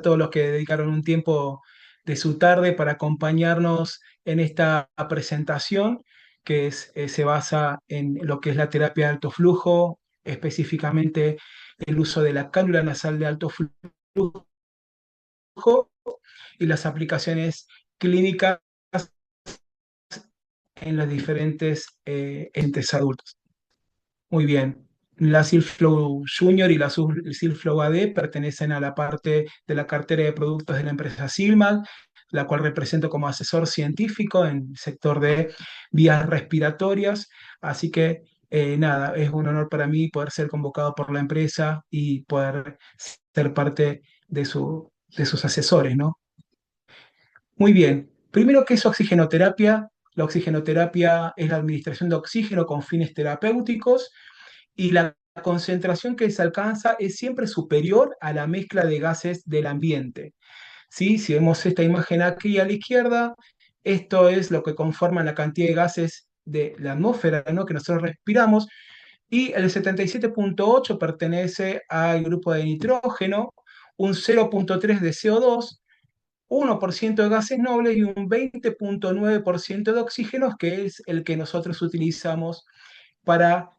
todos los que dedicaron un tiempo de su tarde para acompañarnos en esta presentación se basa en lo que es la terapia de alto flujo, específicamente el uso de la cánula nasal de alto flujo y las aplicaciones clínicas en los diferentes entes adultos. Muy bien. La Silflow Junior y la Silflow AD pertenecen a la parte de la cartera de productos de la empresa Silmag, la cual represento como asesor científico en el sector de vías respiratorias. Así que nada, es un honor para mí poder ser convocado por la empresa y poder ser parte de sus asesores, ¿no? Muy bien. Primero, ¿qué es oxigenoterapia? La oxigenoterapia es la administración de oxígeno con fines terapéuticos y la concentración que se alcanza es siempre superior a la mezcla de gases del ambiente. ¿Sí? Si vemos esta imagen aquí a la izquierda, esto es lo que conforma la cantidad de gases de la atmósfera, ¿no?, que nosotros respiramos, y el 77,8 pertenece al grupo de nitrógeno, un 0,3 de CO2, 1% de gases nobles y un 20,9% de oxígenos, que es el que nosotros utilizamos para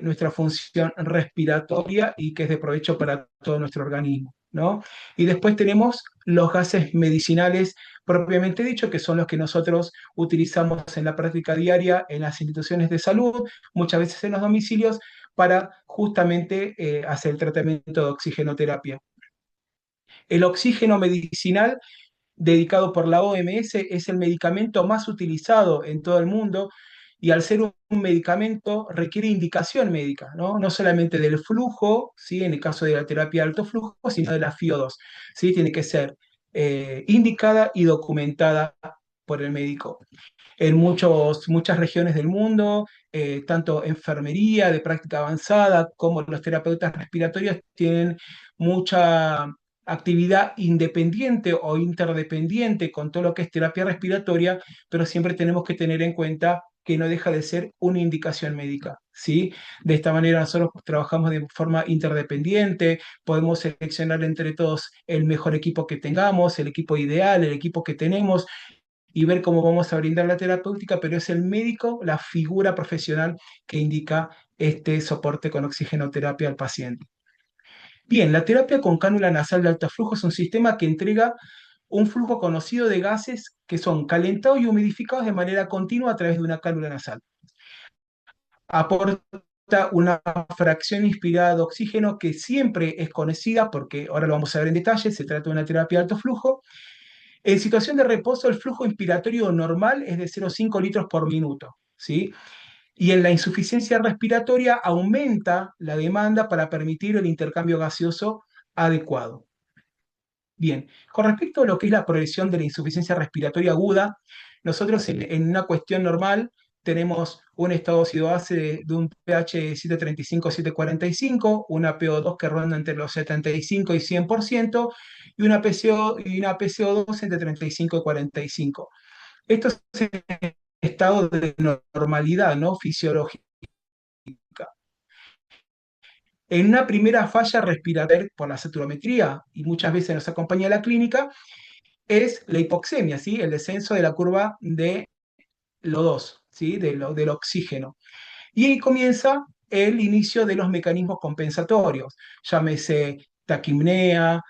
nuestra función respiratoria y que es de provecho para todo nuestro organismo, ¿no? Y después tenemos los gases medicinales propiamente dicho, que son los que nosotros utilizamos en la práctica diaria en las instituciones de salud, muchas veces en los domicilios, para justamente hacer el tratamiento de oxigenoterapia. El oxígeno medicinal dedicado por la OMS es el medicamento más utilizado en todo el mundo y al ser un medicamento requiere indicación médica, ¿no? No solamente del flujo, ¿sí?, en el caso de la terapia de alto flujo, sino de la FIO2, ¿sí? Tiene que ser indicada y documentada por el médico. En muchas regiones del mundo, tanto enfermería de práctica avanzada como los terapeutas respiratorios tienen mucha actividad independiente o interdependiente con todo lo que es terapia respiratoria, pero siempre tenemos que tener en cuenta que no deja de ser una indicación médica, ¿sí? De esta manera nosotros trabajamos de forma interdependiente, podemos seleccionar entre todos el mejor equipo que tengamos, el equipo ideal, el equipo que tenemos, y ver cómo vamos a brindar la terapéutica, pero es el médico, la figura profesional que indica este soporte con oxigenoterapia al paciente. Bien, la terapia con cánula nasal de alto flujo es un sistema que entrega un flujo conocido de gases que son calentados y humidificados de manera continua a través de una cánula nasal. Aporta una fracción inspirada de oxígeno que siempre es conocida, porque ahora lo vamos a ver en detalle, se trata de una terapia de alto flujo. En situación de reposo, el flujo inspiratorio normal es de 0,5 litros por minuto, ¿sí? Y en la insuficiencia respiratoria aumenta la demanda para permitir el intercambio gaseoso adecuado. Bien, con respecto a lo que es la progresión de la insuficiencia respiratoria aguda, nosotros en una cuestión normal tenemos un estado ácido-base de un pH de 735-745, una PO2 que ronda entre los 75 y 100%, y una PCO2 entre 35 y 45. Esto es el estado de normalidad, ¿no?, fisiológica. En una primera falla respiratoria por la saturometría, y muchas veces nos acompaña la clínica, es la hipoxemia, ¿sí?, el descenso de la curva de LO2, ¿sí?, del oxígeno. Y ahí comienza el inicio de los mecanismos compensatorios, llámese taquimnea,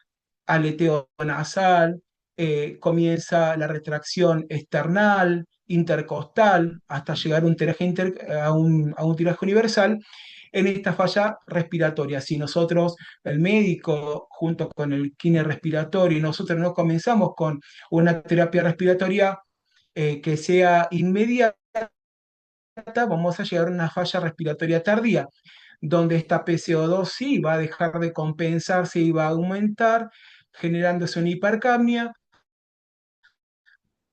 aleteo nasal, comienza la retracción external, intercostal, hasta llegar a un tiraje universal en esta falla respiratoria. Si nosotros, el médico, junto con el kine respiratorio, y nosotros no comenzamos con una terapia respiratoria que sea inmediata, vamos a llegar a una falla respiratoria tardía, donde esta PCO2 sí va a dejar de compensarse y va a aumentar, generándose una hipercapnia,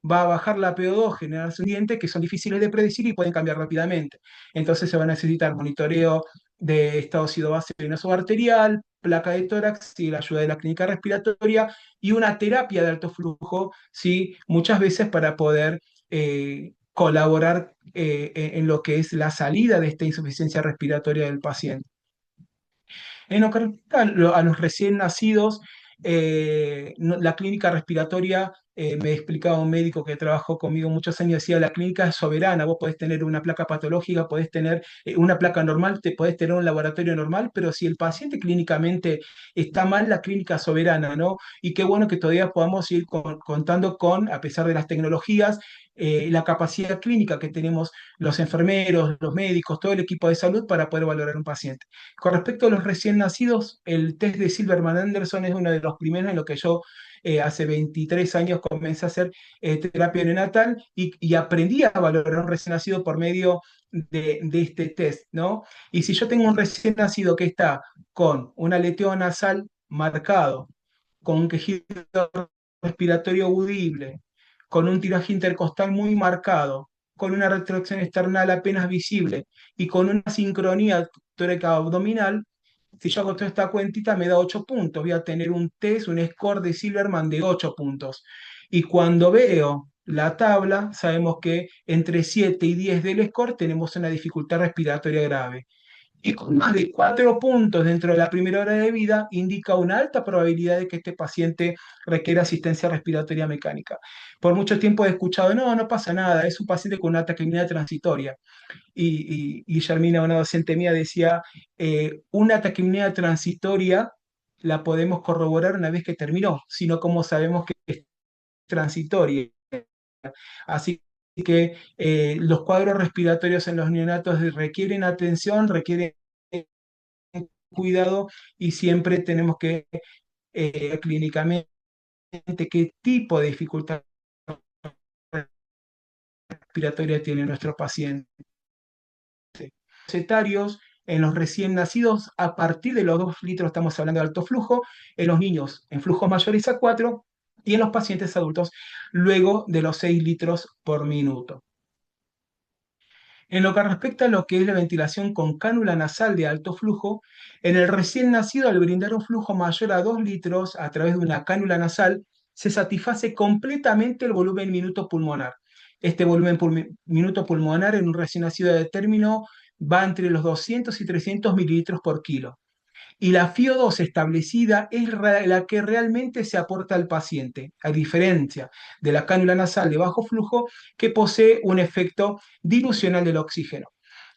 va a bajar la PO2, generarse un diente que son difíciles de predecir y pueden cambiar rápidamente. Entonces se va a necesitar monitoreo de estado ácido-base venoso arterial, placa de tórax y la ayuda de la clínica respiratoria y una terapia de alto flujo, ¿sí?, muchas veces para poder colaborar en lo que es la salida de esta insuficiencia respiratoria del paciente. En lo que respecta a los recién nacidos, La clínica respiratoria, me explicaba un médico que trabajó conmigo muchos años, decía, la clínica es soberana, vos podés tener una placa patológica, podés tener una placa normal, te podés tener un laboratorio normal, pero si el paciente clínicamente está mal, la clínica es soberana, ¿no? Y qué bueno que todavía podamos ir contando con, a pesar de las tecnologías, la capacidad clínica que tenemos los enfermeros, los médicos, todo el equipo de salud para poder valorar un paciente. Con respecto a los recién nacidos, el test de Silverman-Anderson es uno de los primeros en lo que yo hace 23 años comencé a hacer terapia neonatal y aprendí a valorar un recién nacido por medio de este test, ¿no? Y si yo tengo un recién nacido que está con un aleteo nasal marcado, con un quejido respiratorio audible, con un tiraje intercostal muy marcado, con una retracción external apenas visible y con una sincronía tórica abdominal, si yo hago toda esta cuentita me da 8 puntos. Voy a tener un test, un score de Silverman de 8 puntos. Y cuando veo la tabla, sabemos que entre 7 y 10 del score tenemos una dificultad respiratoria grave. Y con más de 4 puntos dentro de la primera hora de vida, indica una alta probabilidad de que este paciente requiera asistencia respiratoria mecánica. Por mucho tiempo he escuchado, no, no pasa nada, es un paciente con una taquipnea transitoria. Y Guillermina, una docente mía, decía, una taquipnea transitoria la podemos corroborar una vez que terminó, sino como sabemos que es transitoria. Así que los cuadros respiratorios en los neonatos requieren atención, requieren cuidado y siempre tenemos que clínicamente qué tipo de dificultad respiratoria tiene nuestro paciente. Etarios, en los recién nacidos, a partir de los 2 litros estamos hablando de alto flujo, en los niños en flujos mayores a 4 y en los pacientes adultos luego de los 6 litros por minuto. En lo que respecta a lo que es la ventilación con cánula nasal de alto flujo, en el recién nacido, al brindar un flujo mayor a 2 litros a través de una cánula nasal, se satisface completamente el volumen minuto pulmonar. Este volumen minuto pulmonar en un recién nacido de término va entre los 200 y 300 mililitros por kilo. Y la FiO2 establecida es la que realmente se aporta al paciente, a diferencia de la cánula nasal de bajo flujo que posee un efecto dilucional del oxígeno.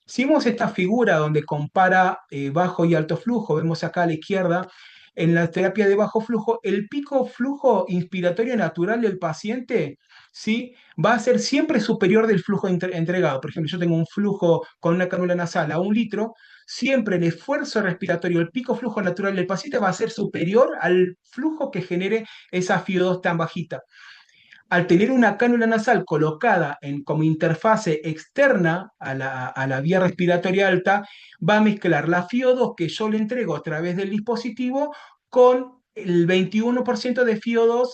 Si vemos esta figura donde compara bajo y alto flujo, vemos acá a la izquierda, en la terapia de bajo flujo, el pico flujo inspiratorio natural del paciente, ¿sí?, va a ser siempre superior del flujo entregado. Por ejemplo, yo tengo un flujo con una cánula nasal a 1 litro, siempre el esfuerzo respiratorio, el pico flujo natural del paciente va a ser superior al flujo que genere esa FiO2 tan bajita. Al tener una cánula nasal colocada como interfase externa a la vía respiratoria alta, va a mezclar la FiO2 que yo le entrego a través del dispositivo con el 21% de FiO2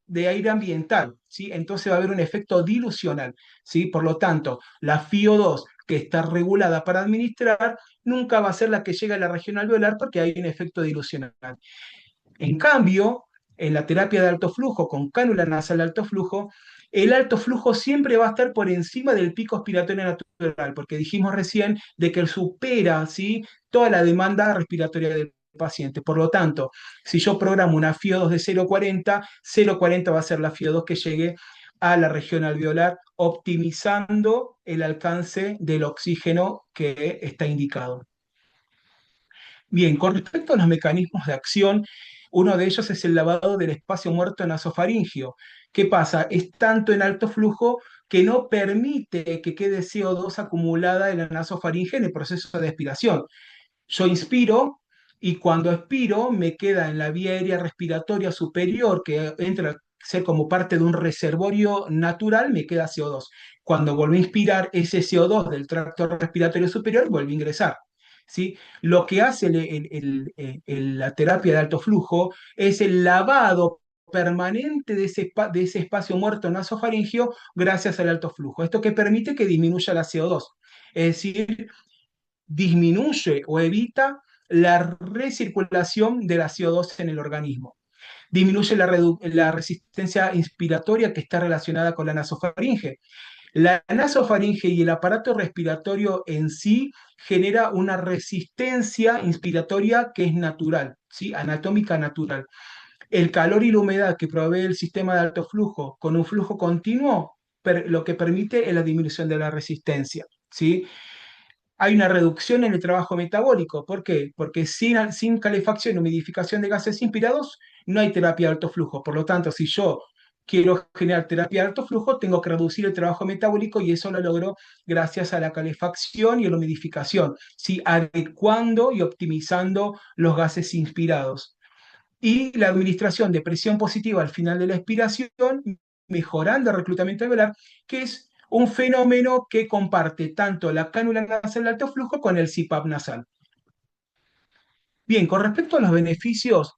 de aire ambiental, ¿sí? Entonces va a haber un efecto dilucional, ¿sí? Por lo tanto, la FiO2 que está regulada para administrar nunca va a ser la que llega a la región alveolar porque hay un efecto dilucional. En cambio, en la terapia de alto flujo con cánula nasal de alto flujo, el alto flujo siempre va a estar por encima del pico expiratorio natural, porque dijimos recién de que supera, ¿sí?, toda la demanda respiratoria del paciente. Por lo tanto, si yo programo una FiO2 de 0,40, 0,40 va a ser la FiO2 que llegue a la región alveolar, optimizando el alcance del oxígeno que está indicado. Bien, con respecto a los mecanismos de acción, uno de ellos es el lavado del espacio muerto nasofaringio. ¿Qué pasa? Es tanto en alto flujo que no permite que quede CO2 acumulada en la nasofaringe en el proceso de expiración. Yo inspiro y cuando expiro me queda en la vía aérea respiratoria superior, que entra a ser como parte de un reservorio natural, me queda CO2. Cuando vuelvo a inspirar, ese CO2 del tracto respiratorio superior vuelve a ingresar. ¿Sí? Lo que hace la terapia de alto flujo es el lavado permanente de ese espacio muerto nasofaringio gracias al alto flujo. Esto que permite que disminuya la CO2. Es decir, disminuye o evita la recirculación de la CO2 en el organismo. Disminuye la resistencia inspiratoria que está relacionada con la nasofaringe. La nasofaringe y el aparato respiratorio en sí genera una resistencia inspiratoria que es natural, ¿sí?, anatómica natural. El calor y la humedad que provee el sistema de alto flujo con un flujo continuo, lo que permite es la disminución de la resistencia, ¿sí? Hay una reducción en el trabajo metabólico. ¿Por qué? Porque sin calefacción y humidificación de gases inspirados no hay terapia de alto flujo. Por lo tanto, si yo quiero generar terapia de alto flujo, tengo que reducir el trabajo metabólico y eso lo logro gracias a la calefacción y a la humidificación, ¿sí? Adecuando y optimizando los gases inspirados. Y la administración de presión positiva al final de la expiración, mejorando el reclutamiento alveolar, que es un fenómeno que comparte tanto la cánula nasal de alto flujo con el CPAP nasal. Bien, con respecto a los beneficios,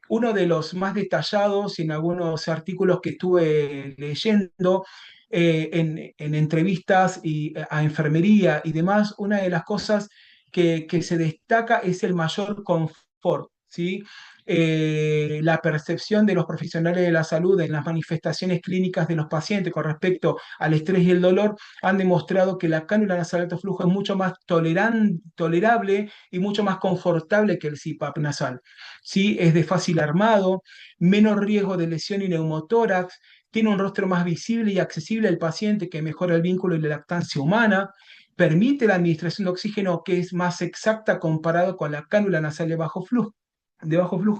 uno de los más detallados en algunos artículos que estuve leyendo, en entrevistas a enfermería y demás, una de las cosas que se destaca es el mayor confort, ¿sí? La percepción de los profesionales de la salud en las manifestaciones clínicas de los pacientes con respecto al estrés y el dolor han demostrado que la cánula nasal de alto flujo es mucho más tolerable y mucho más confortable que el CPAP nasal. ¿Sí? Es de fácil armado, menos riesgo de lesión y neumotórax, tiene un rostro más visible y accesible al paciente que mejora el vínculo y la lactancia humana, permite la administración de oxígeno que es más exacta comparado con la cánula nasal de bajo flujo,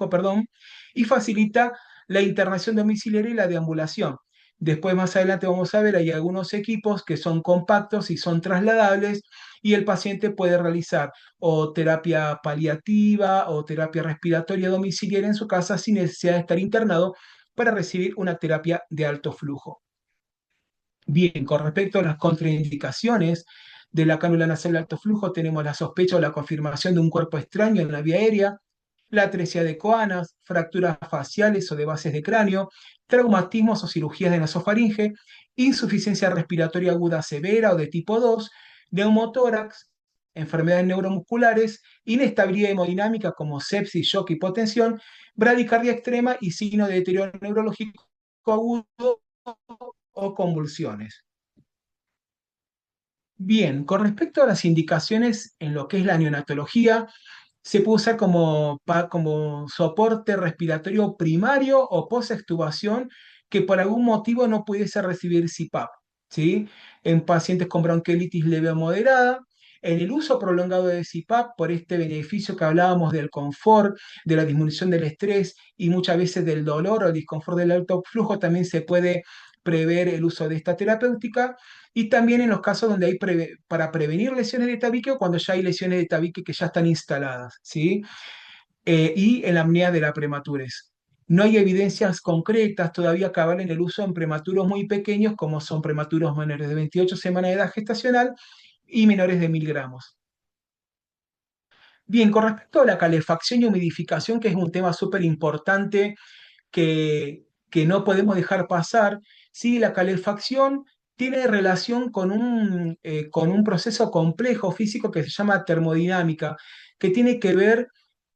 perdón, y facilita la internación domiciliaria y la deambulación. Después, más adelante, vamos a ver, hay algunos equipos que son compactos y son trasladables y el paciente puede realizar o terapia paliativa o terapia respiratoria domiciliaria en su casa sin necesidad de estar internado para recibir una terapia de alto flujo. Bien, con respecto a las contraindicaciones de la cánula nasal de alto flujo, tenemos la sospecha o la confirmación de un cuerpo extraño en la vía aérea, la atresia de coanas, fracturas faciales o de bases de cráneo, traumatismos o cirugías de nasofaringe, insuficiencia respiratoria aguda severa o de tipo 2, neumotórax, enfermedades neuromusculares, inestabilidad hemodinámica como sepsis, shock, hipotensión, bradicardia extrema y signo de deterioro neurológico agudo o convulsiones. Bien, con respecto a las indicaciones en lo que es la neonatología, se puede usar como soporte respiratorio primario o post-extubación que por algún motivo no pudiese recibir CPAP, ¿sí? En pacientes con bronquiolitis leve o moderada, en el uso prolongado de CPAP, por este beneficio que hablábamos del confort, de la disminución del estrés y muchas veces del dolor o el disconfort del alto flujo, también se puede prever el uso de esta terapéutica y también en los casos donde hay para prevenir lesiones de tabique o cuando ya hay lesiones de tabique que ya están instaladas, ¿sí? Y en la apnea de la prematurez. No hay evidencias concretas todavía que avalen el uso en prematuros muy pequeños, como son prematuros menores de 28 semanas de edad gestacional y menores de 1.000 gramos. Bien, con respecto a la calefacción y humidificación, que es un tema súper importante que no podemos dejar pasar, ¿sí? La calefacción tiene relación con un proceso complejo físico que se llama termodinámica, que tiene que ver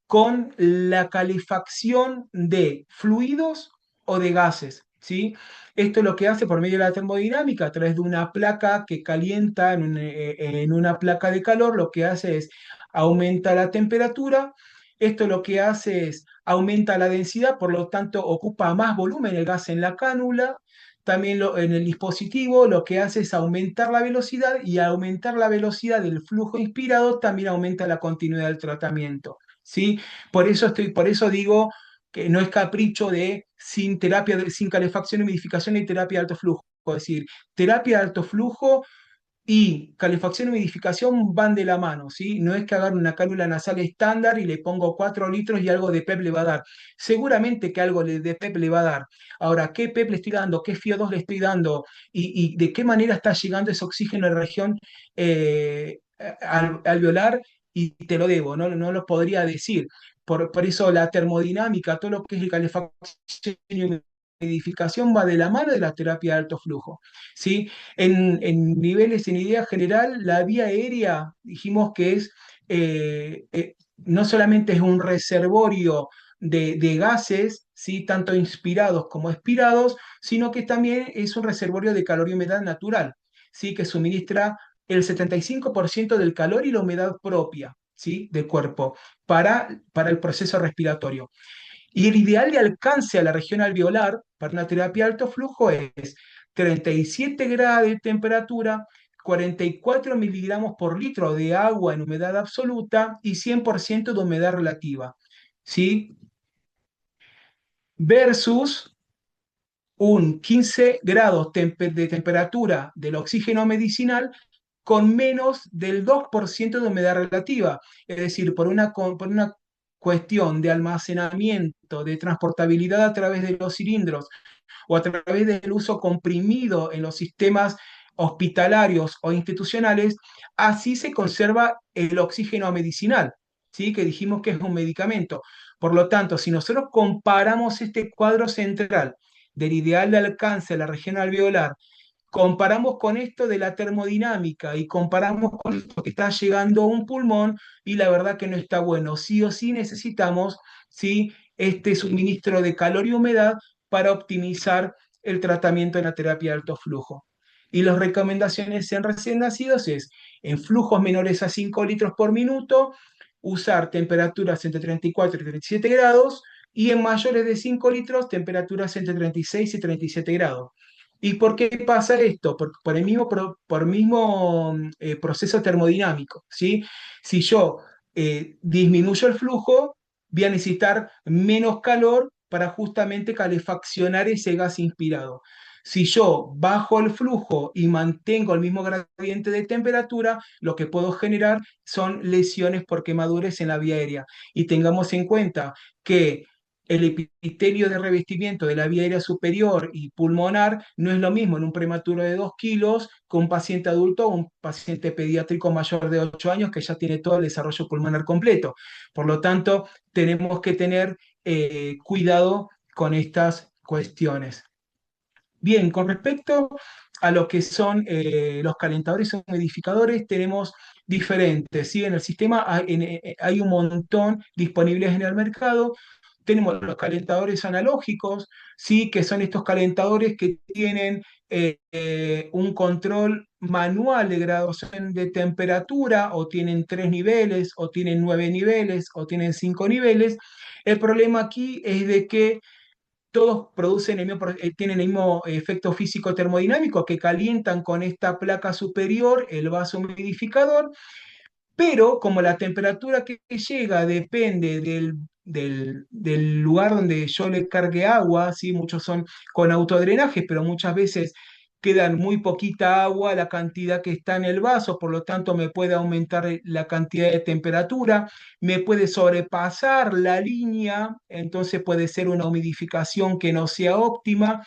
con la calefacción de fluidos o de gases, ¿sí? Esto es lo que hace por medio de la termodinámica, a través de una placa que calienta en una placa de calor, lo que hace es aumenta la temperatura, esto lo que hace es aumenta la densidad, por lo tanto ocupa más volumen el gas en la cánula, también en el dispositivo lo que hace es aumentar la velocidad y al aumentar la velocidad del flujo inspirado también aumenta la continuidad del tratamiento. ¿Sí? Por eso digo que no es capricho de sin terapia, sin calefacción, humidificación y terapia de alto flujo. Es decir, terapia de alto flujo y calefacción y humidificación van de la mano, ¿sí? No es que agarre una cánula nasal estándar y le pongo 4 litros y algo de PEP le va a dar. Seguramente que algo de PEP le va a dar. Ahora, ¿qué PEP le estoy dando? ¿Qué FIO2 le estoy dando? ¿Y de qué manera está llegando ese oxígeno a la región alveolar? Y te lo debo, no lo podría decir. Por eso la termodinámica, todo lo que es el calefacción y humidificación va de la mano de la terapia de alto flujo, ¿sí? En niveles, en idea general, la vía aérea dijimos que no solamente es un reservorio de gases, ¿sí? Tanto inspirados como expirados, sino que también es un reservorio de calor y humedad natural, ¿sí? Que suministra el 75% del calor y la humedad propia, ¿sí? Del cuerpo para el proceso respiratorio. Y el ideal de alcance a la región alveolar para una terapia de alto flujo es 37 grados de temperatura, 44 miligramos por litro de agua en humedad absoluta y 100% de humedad relativa, ¿sí? Versus un 15 grados de temperatura del oxígeno medicinal con menos del 2% de humedad relativa. Es decir, por una cuestión de almacenamiento, de transportabilidad a través de los cilindros o a través del uso comprimido en los sistemas hospitalarios o institucionales, así se conserva el oxígeno medicinal, ¿sí? Que dijimos que es un medicamento. Por lo tanto, si nosotros comparamos este cuadro central del ideal de alcance de la región alveolar, comparamos con esto de la termodinámica y comparamos con esto que está llegando a un pulmón y la verdad que no está bueno. Sí o sí necesitamos, ¿sí?, este suministro de calor y humedad para optimizar el tratamiento en la terapia de alto flujo. Y las recomendaciones en recién nacidos es, en flujos menores a 5 litros por minuto, usar temperaturas entre 34 y 37 grados, y en mayores de 5 litros, temperaturas entre 36 y 37 grados. ¿Y por qué pasa esto? Por el mismo, proceso termodinámico, ¿sí? Si yo disminuyo el flujo, voy a necesitar menos calor para justamente calefaccionar ese gas inspirado. Si yo bajo el flujo y mantengo el mismo gradiente de temperatura, lo que puedo generar son lesiones por quemaduras en la vía aérea. Y tengamos en cuenta que el epitelio de revestimiento de la vía aérea superior y pulmonar no es lo mismo en un prematuro de 2 kilos con un paciente adulto o un paciente pediátrico mayor de 8 años que ya tiene todo el desarrollo pulmonar completo. Por lo tanto, tenemos que tener cuidado con estas cuestiones. Bien, con respecto a lo que son los calentadores o humidificadores, tenemos diferentes, ¿sí? En el sistema hay un montón disponibles en el mercado. Tenemos los calentadores analógicos, ¿sí? Que son estos calentadores que tienen un control manual de graduación de temperatura, o tienen 3 niveles, o tienen 9 niveles, o tienen 5 niveles. El problema aquí es de que todos producen tienen el mismo efecto físico termodinámico, que calientan con esta placa superior el vaso humidificador, pero como la temperatura que llega depende del lugar donde yo le cargue agua, ¿sí? Muchos son con autodrenaje, pero muchas veces quedan muy poquita agua, la cantidad que está en el vaso, por lo tanto me puede aumentar la cantidad de temperatura, me puede sobrepasar la línea, entonces puede ser una humidificación que no sea óptima.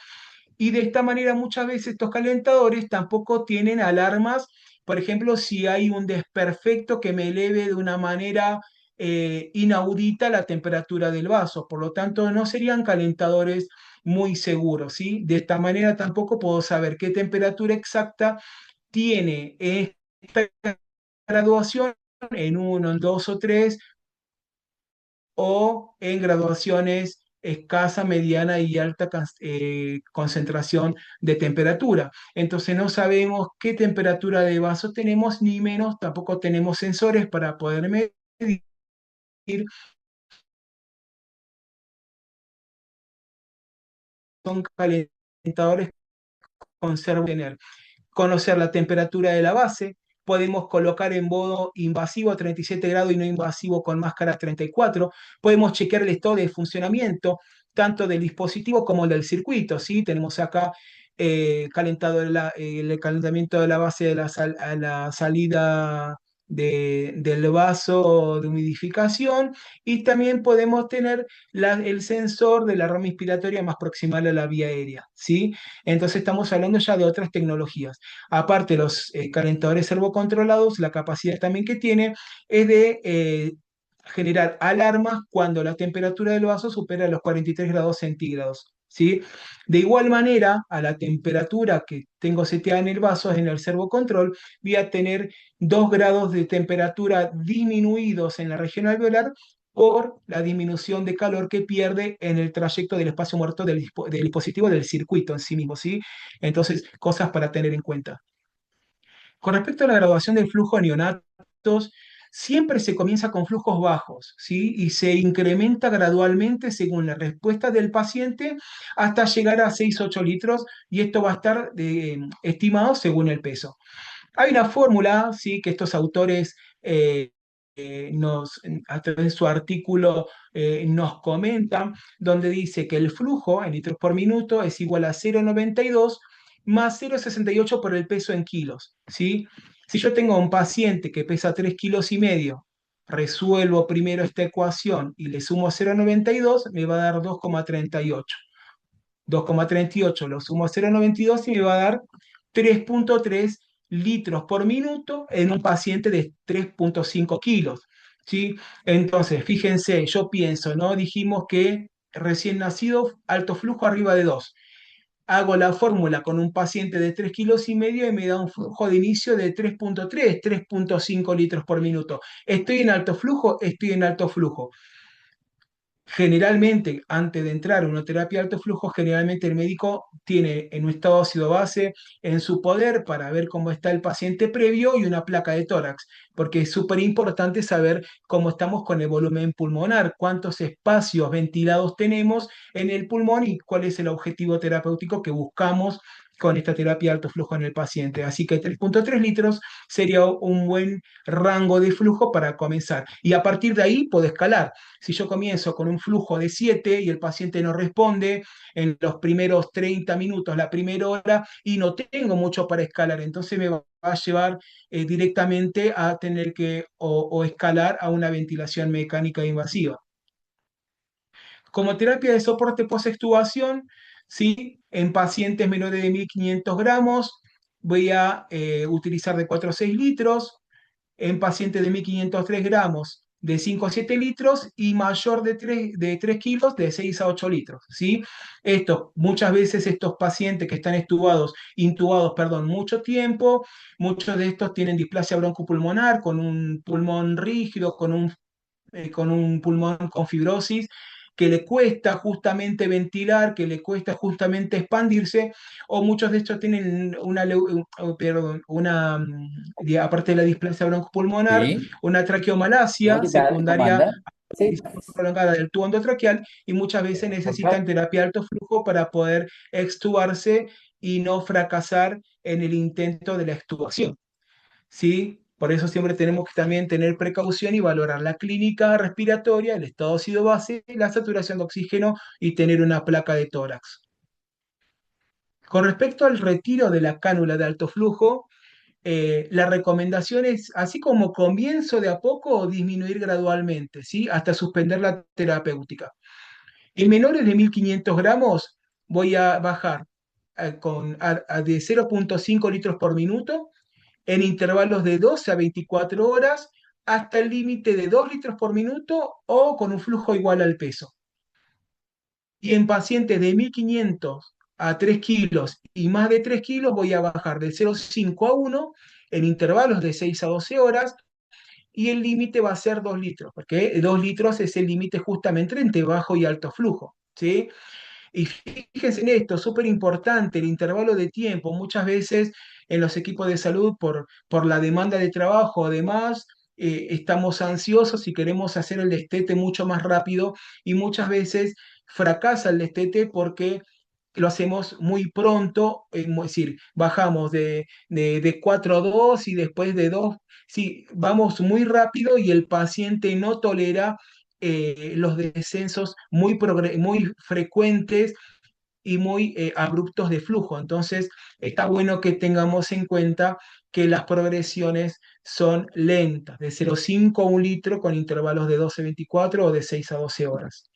Y de esta manera muchas veces estos calentadores tampoco tienen alarmas, por ejemplo, si hay un desperfecto que me eleve de una manera inaudita la temperatura del vaso. Por lo tanto, no serían calentadores muy seguros, ¿sí? De esta manera tampoco puedo saber qué temperatura exacta tiene esta graduación en uno, en dos o tres, o en graduaciones escasa, mediana y alta concentración de temperatura. Entonces no sabemos qué temperatura de vaso tenemos, ni menos tampoco tenemos sensores para poder medir. Son calentadores que conservan tener. Conocer la temperatura de la base, podemos colocar en modo invasivo a 37 grados y no invasivo con máscara 34, podemos chequear el estado de funcionamiento tanto del dispositivo como del circuito, ¿sí? Tenemos acá el calentamiento de la base de a la salida del vaso de humidificación, y también podemos tener el sensor de la rama inspiratoria más proximal a la vía aérea, ¿sí? Entonces estamos hablando ya de otras tecnologías. Aparte, los calentadores servocontrolados, la capacidad también que tiene es de generar alarmas cuando la temperatura del vaso supera los 43 grados centígrados, ¿sí? De igual manera, a la temperatura que tengo seteada en el vaso, en el servocontrol, voy a tener 2 grados de temperatura disminuidos en la región alveolar por la disminución de calor que pierde en el trayecto del espacio muerto del dispositivo, del circuito en sí mismo, ¿sí? Entonces, cosas para tener en cuenta. Con respecto a la graduación del flujo de neonatos, siempre se comienza con flujos bajos, ¿sí? Y se incrementa gradualmente según la respuesta del paciente hasta llegar a 6-8 litros y esto va a estar estimado según el peso. Hay una fórmula, ¿sí? Que estos autores a través de su artículo nos comentan, donde dice que el flujo en litros por minuto es igual a 0,92 más 0,68 por el peso en kilos, ¿sí? Si yo tengo un paciente que pesa 3,5 kilos, resuelvo primero esta ecuación y le sumo 0,92, me va a dar 2,38. 2,38 lo sumo a 0,92 y me va a dar 3,3 litros por minuto en un paciente de 3,5 kilos, ¿sí? Entonces, fíjense, yo pienso, ¿no? Dijimos que recién nacido, alto flujo arriba de 2. Hago la fórmula con un paciente de 3,5 kilos y me da un flujo de inicio de 3,3, 3,5 litros por minuto. ¿Estoy en alto flujo? Estoy en alto flujo. Generalmente, antes de entrar a una terapia de alto flujo, generalmente el médico tiene en un estado ácido base en su poder para ver cómo está el paciente previo y una placa de tórax, porque es súper importante saber cómo estamos con el volumen pulmonar, cuántos espacios ventilados tenemos en el pulmón y cuál es el objetivo terapéutico que buscamos con esta terapia de alto flujo en el paciente. Así que 3,3 litros sería un buen rango de flujo para comenzar. Y a partir de ahí puedo escalar. Si yo comienzo con un flujo de 7 y el paciente no responde en los primeros 30 minutos, la primera hora, y no tengo mucho para escalar, entonces me va a llevar directamente a tener que o escalar a una ventilación mecánica invasiva. Como terapia de soporte post-extubación, ¿sí? En pacientes menores de 1.500 gramos, voy a utilizar de 4 a 6 litros, en pacientes de 1.503 gramos de 5 a 7 litros y mayor de 3 kilos de 6 a 8 litros, ¿sí? Muchas veces estos pacientes que están intubados, perdón, mucho tiempo, muchos de estos tienen displasia broncopulmonar con un pulmón rígido, con un pulmón con fibrosis, que le cuesta justamente ventilar, que le cuesta justamente expandirse, o muchos de estos tienen perdón, aparte de la displasia broncopulmonar, Sí. una No, traqueomalacia ¿qué tal? ¿Cómo secundaria anda? Sí. prolongada del tubo endotraqueal y muchas veces necesitan Oscar. terapia de alto flujo para poder extubarse y no fracasar en el intento de la extubación. ¿Sí? Por eso siempre tenemos que también tener precaución y valorar la clínica respiratoria, el estado ácido base, la saturación de oxígeno y tener una placa de tórax. Con respecto al retiro de la cánula de alto flujo, la recomendación es, así como comienzo de a poco, disminuir gradualmente, ¿sí? Hasta suspender la terapéutica. En menores de 1.500 gramos voy a bajar de 0,5 litros por minuto en intervalos de 12 a 24 horas hasta el límite de 2 litros por minuto o con un flujo igual al peso. Y en pacientes de 1.500 a 3 kilos y más de 3 kilos voy a bajar de 0,5 a 1 en intervalos de 6 a 12 horas y el límite va a ser 2 litros, porque 2 litros es el límite justamente entre bajo y alto flujo, ¿sí? Y fíjense en esto, súper importante, el intervalo de tiempo. Muchas veces en los equipos de salud, por la demanda de trabajo, además, estamos ansiosos y queremos hacer el destete mucho más rápido y muchas veces fracasa el destete porque lo hacemos muy pronto, es decir, bajamos de 4 a 2 y después de 2, sí, vamos muy rápido y el paciente no tolera los descensos muy frecuentes y muy abruptos de flujo. Entonces, está bueno que tengamos en cuenta que las progresiones son lentas, de 0,5 a 1 litro con intervalos de 12 a 24 o de 6 a 12 horas.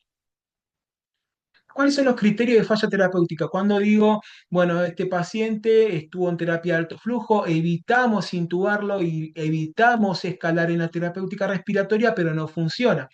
¿Cuáles son los criterios de falla terapéutica? Cuando digo, bueno, este paciente estuvo en terapia de alto flujo, evitamos intubarlo y evitamos escalar en la terapéutica respiratoria, pero no funciona.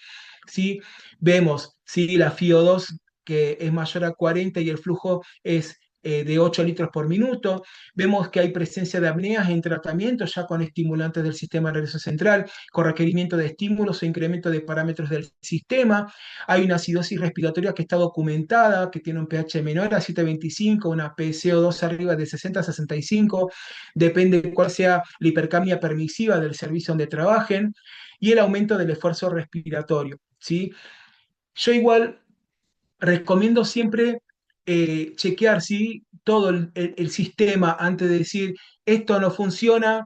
¿Sí? Vemos, ¿sí? La FiO2 que es mayor a 40 y el flujo es de 8 litros por minuto. Vemos que hay presencia de apneas en tratamiento ya con estimulantes del sistema nervioso central, con requerimiento de estímulos o incremento de parámetros del sistema. Hay una acidosis respiratoria que está documentada, que tiene un pH menor a 7,25, una PCO2 arriba de 60 a 65, depende de cuál sea la hipercapnia permisiva del servicio donde trabajen, y el aumento del esfuerzo respiratorio, ¿sí? Yo igual recomiendo siempre chequear si todo el sistema antes de decir esto no funciona,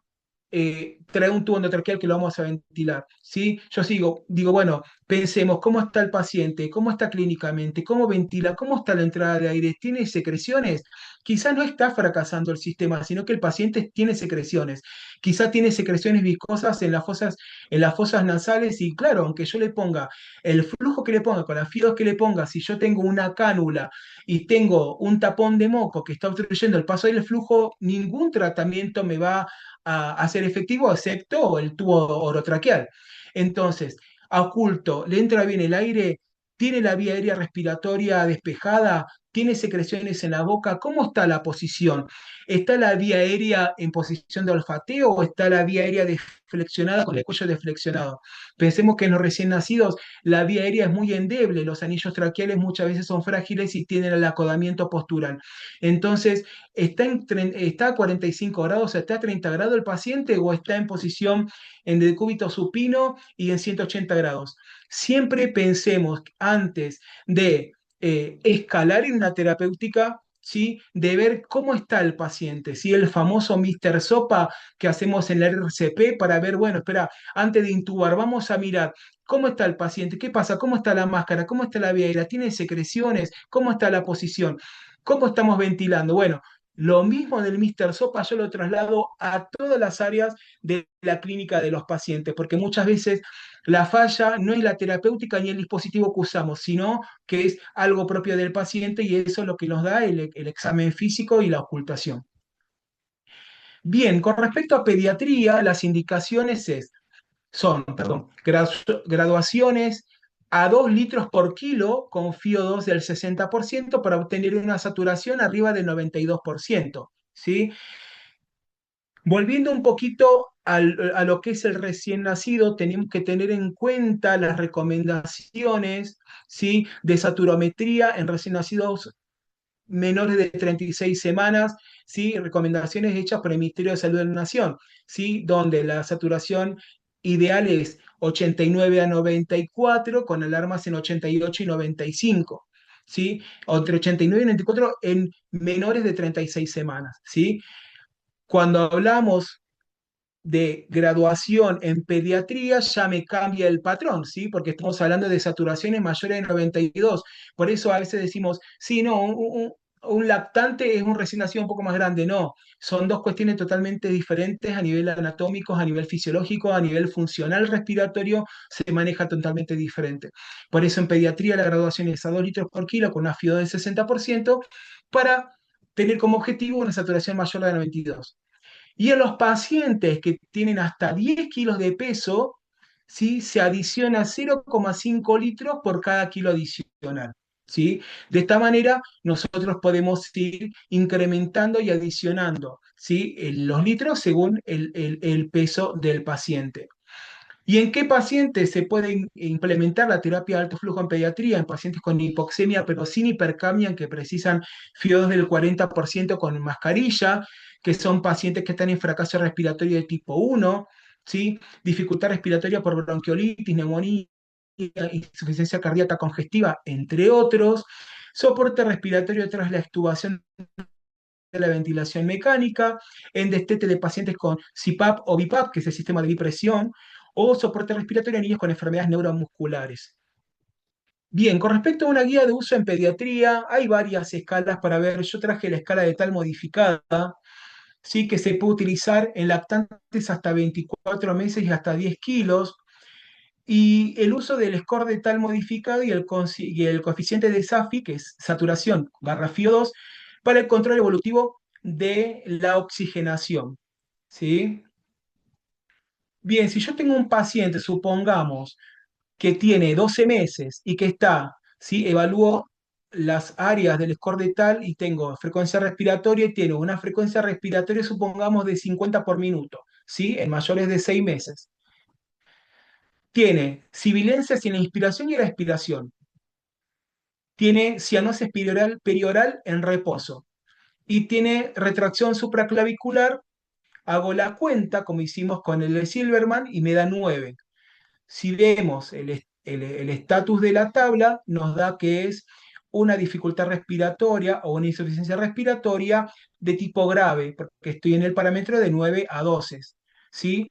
trae un tubo endotraqueal que lo vamos a ventilar. ¿Sí? Yo digo, bueno, pensemos cómo está el paciente, cómo está clínicamente, cómo ventila, cómo está la entrada de aire, tiene secreciones. Quizás no está fracasando el sistema, sino que el paciente tiene secreciones. Quizás tiene secreciones viscosas en las fosas nasales y claro, aunque yo le ponga el flujo que le ponga, con la FIO que le ponga, si yo tengo una cánula y tengo un tapón de moco que está obstruyendo el paso del flujo, ningún tratamiento me va a ser efectivo excepto el tubo orotraqueal. Entonces, a oculto, le entra bien el aire, tiene la vía aérea respiratoria despejada, tiene secreciones en la boca, ¿cómo está la posición? ¿Está la vía aérea en posición de olfateo o está la vía aérea deflexionada con el cuello deflexionado? Pensemos que en los recién nacidos la vía aérea es muy endeble, los anillos traqueales muchas veces son frágiles y tienen el acodamiento postural. Entonces, ¿está a 45 grados, está a 30 grados el paciente o está en posición en decúbito supino y en 180 grados? Siempre pensemos antes de escalar en una terapéutica, ¿sí? De ver cómo está el paciente, ¿sí? El famoso Mr. Sopa que hacemos en la RCP para ver, bueno, espera, antes de intubar, vamos a mirar cómo está el paciente, qué pasa, cómo está la máscara, cómo está la vía aérea, tiene secreciones, cómo está la posición, cómo estamos ventilando. Bueno, lo mismo del Mr. Sopa yo lo traslado a todas las áreas de la clínica de los pacientes, porque muchas veces la falla no es la terapéutica ni el dispositivo que usamos, sino que es algo propio del paciente y eso es lo que nos da el examen físico y la ocultación. Bien, con respecto a pediatría, las indicaciones son, perdón, graduaciones a 2 litros por kilo con FIO2 del 60% para obtener una saturación arriba del 92%, ¿sí? Volviendo un poquito a lo que es el recién nacido, tenemos que tener en cuenta las recomendaciones, ¿sí? De saturometría en recién nacidos menores de 36 semanas, ¿sí? Recomendaciones hechas por el Ministerio de Salud de la Nación, ¿sí? Donde la saturación ideal es 89 a 94, con alarmas en 88 y 95, ¿sí? O entre 89 y 94 en menores de 36 semanas, ¿sí? Cuando hablamos de graduación en pediatría ya me cambia el patrón, ¿sí? Porque estamos hablando de saturaciones mayores de 92. Por eso a veces decimos, sí, no, un lactante es un recién nacido un poco más grande. No, son dos cuestiones totalmente diferentes a nivel anatómico, a nivel fisiológico, a nivel funcional respiratorio, se maneja totalmente diferente. Por eso en pediatría la graduación es a 2 litros por kilo con una FIO del 60% para tener como objetivo una saturación mayor de 92. Y en los pacientes que tienen hasta 10 kilos de peso, ¿sí? Se adiciona 0,5 litros por cada kilo adicional, ¿sí? De esta manera, nosotros podemos ir incrementando y adicionando, ¿sí? Los litros según el peso del paciente. ¿Y en qué pacientes se puede implementar la terapia de alto flujo en pediatría? En pacientes con hipoxemia, pero sin hipercapnia, que precisan FIO2 del 40% con mascarilla, que son pacientes que están en fracaso respiratorio de tipo 1, ¿sí? Dificultad respiratoria por bronquiolitis, neumonía, insuficiencia cardíaca congestiva, entre otros. Soporte respiratorio tras la extubación de la ventilación mecánica, en destete de pacientes con CPAP o BiPAP, que es el sistema de bipresión, o soporte respiratorio en niños con enfermedades neuromusculares. Bien, con respecto a una guía de uso en pediatría, hay varias escalas para ver. Yo traje la escala de tal modificada, sí, que se puede utilizar en lactantes hasta 24 meses y hasta 10 kilos. Y el uso del score de tal modificado y el coeficiente de SAFI, que es saturación barra FIO2, para el control evolutivo de la oxigenación. ¿Sí? Bien, si yo tengo un paciente, supongamos, que tiene 12 meses y que está, ¿sí? Evalúo las áreas del score de tal y tengo frecuencia respiratoria y tiene una frecuencia respiratoria, supongamos, de 50 por minuto, ¿sí? En mayores de 6 meses. Tiene sibilencias en la inspiración y la expiración. Tiene cianosis perioral en reposo. Y tiene retracción supraclavicular. Hago la cuenta, como hicimos con el de Silverman, y me da 9. Si vemos el estatus de la tabla, nos da que es una dificultad respiratoria o una insuficiencia respiratoria de tipo grave, porque estoy en el parámetro de 9 a 12. ¿Sí?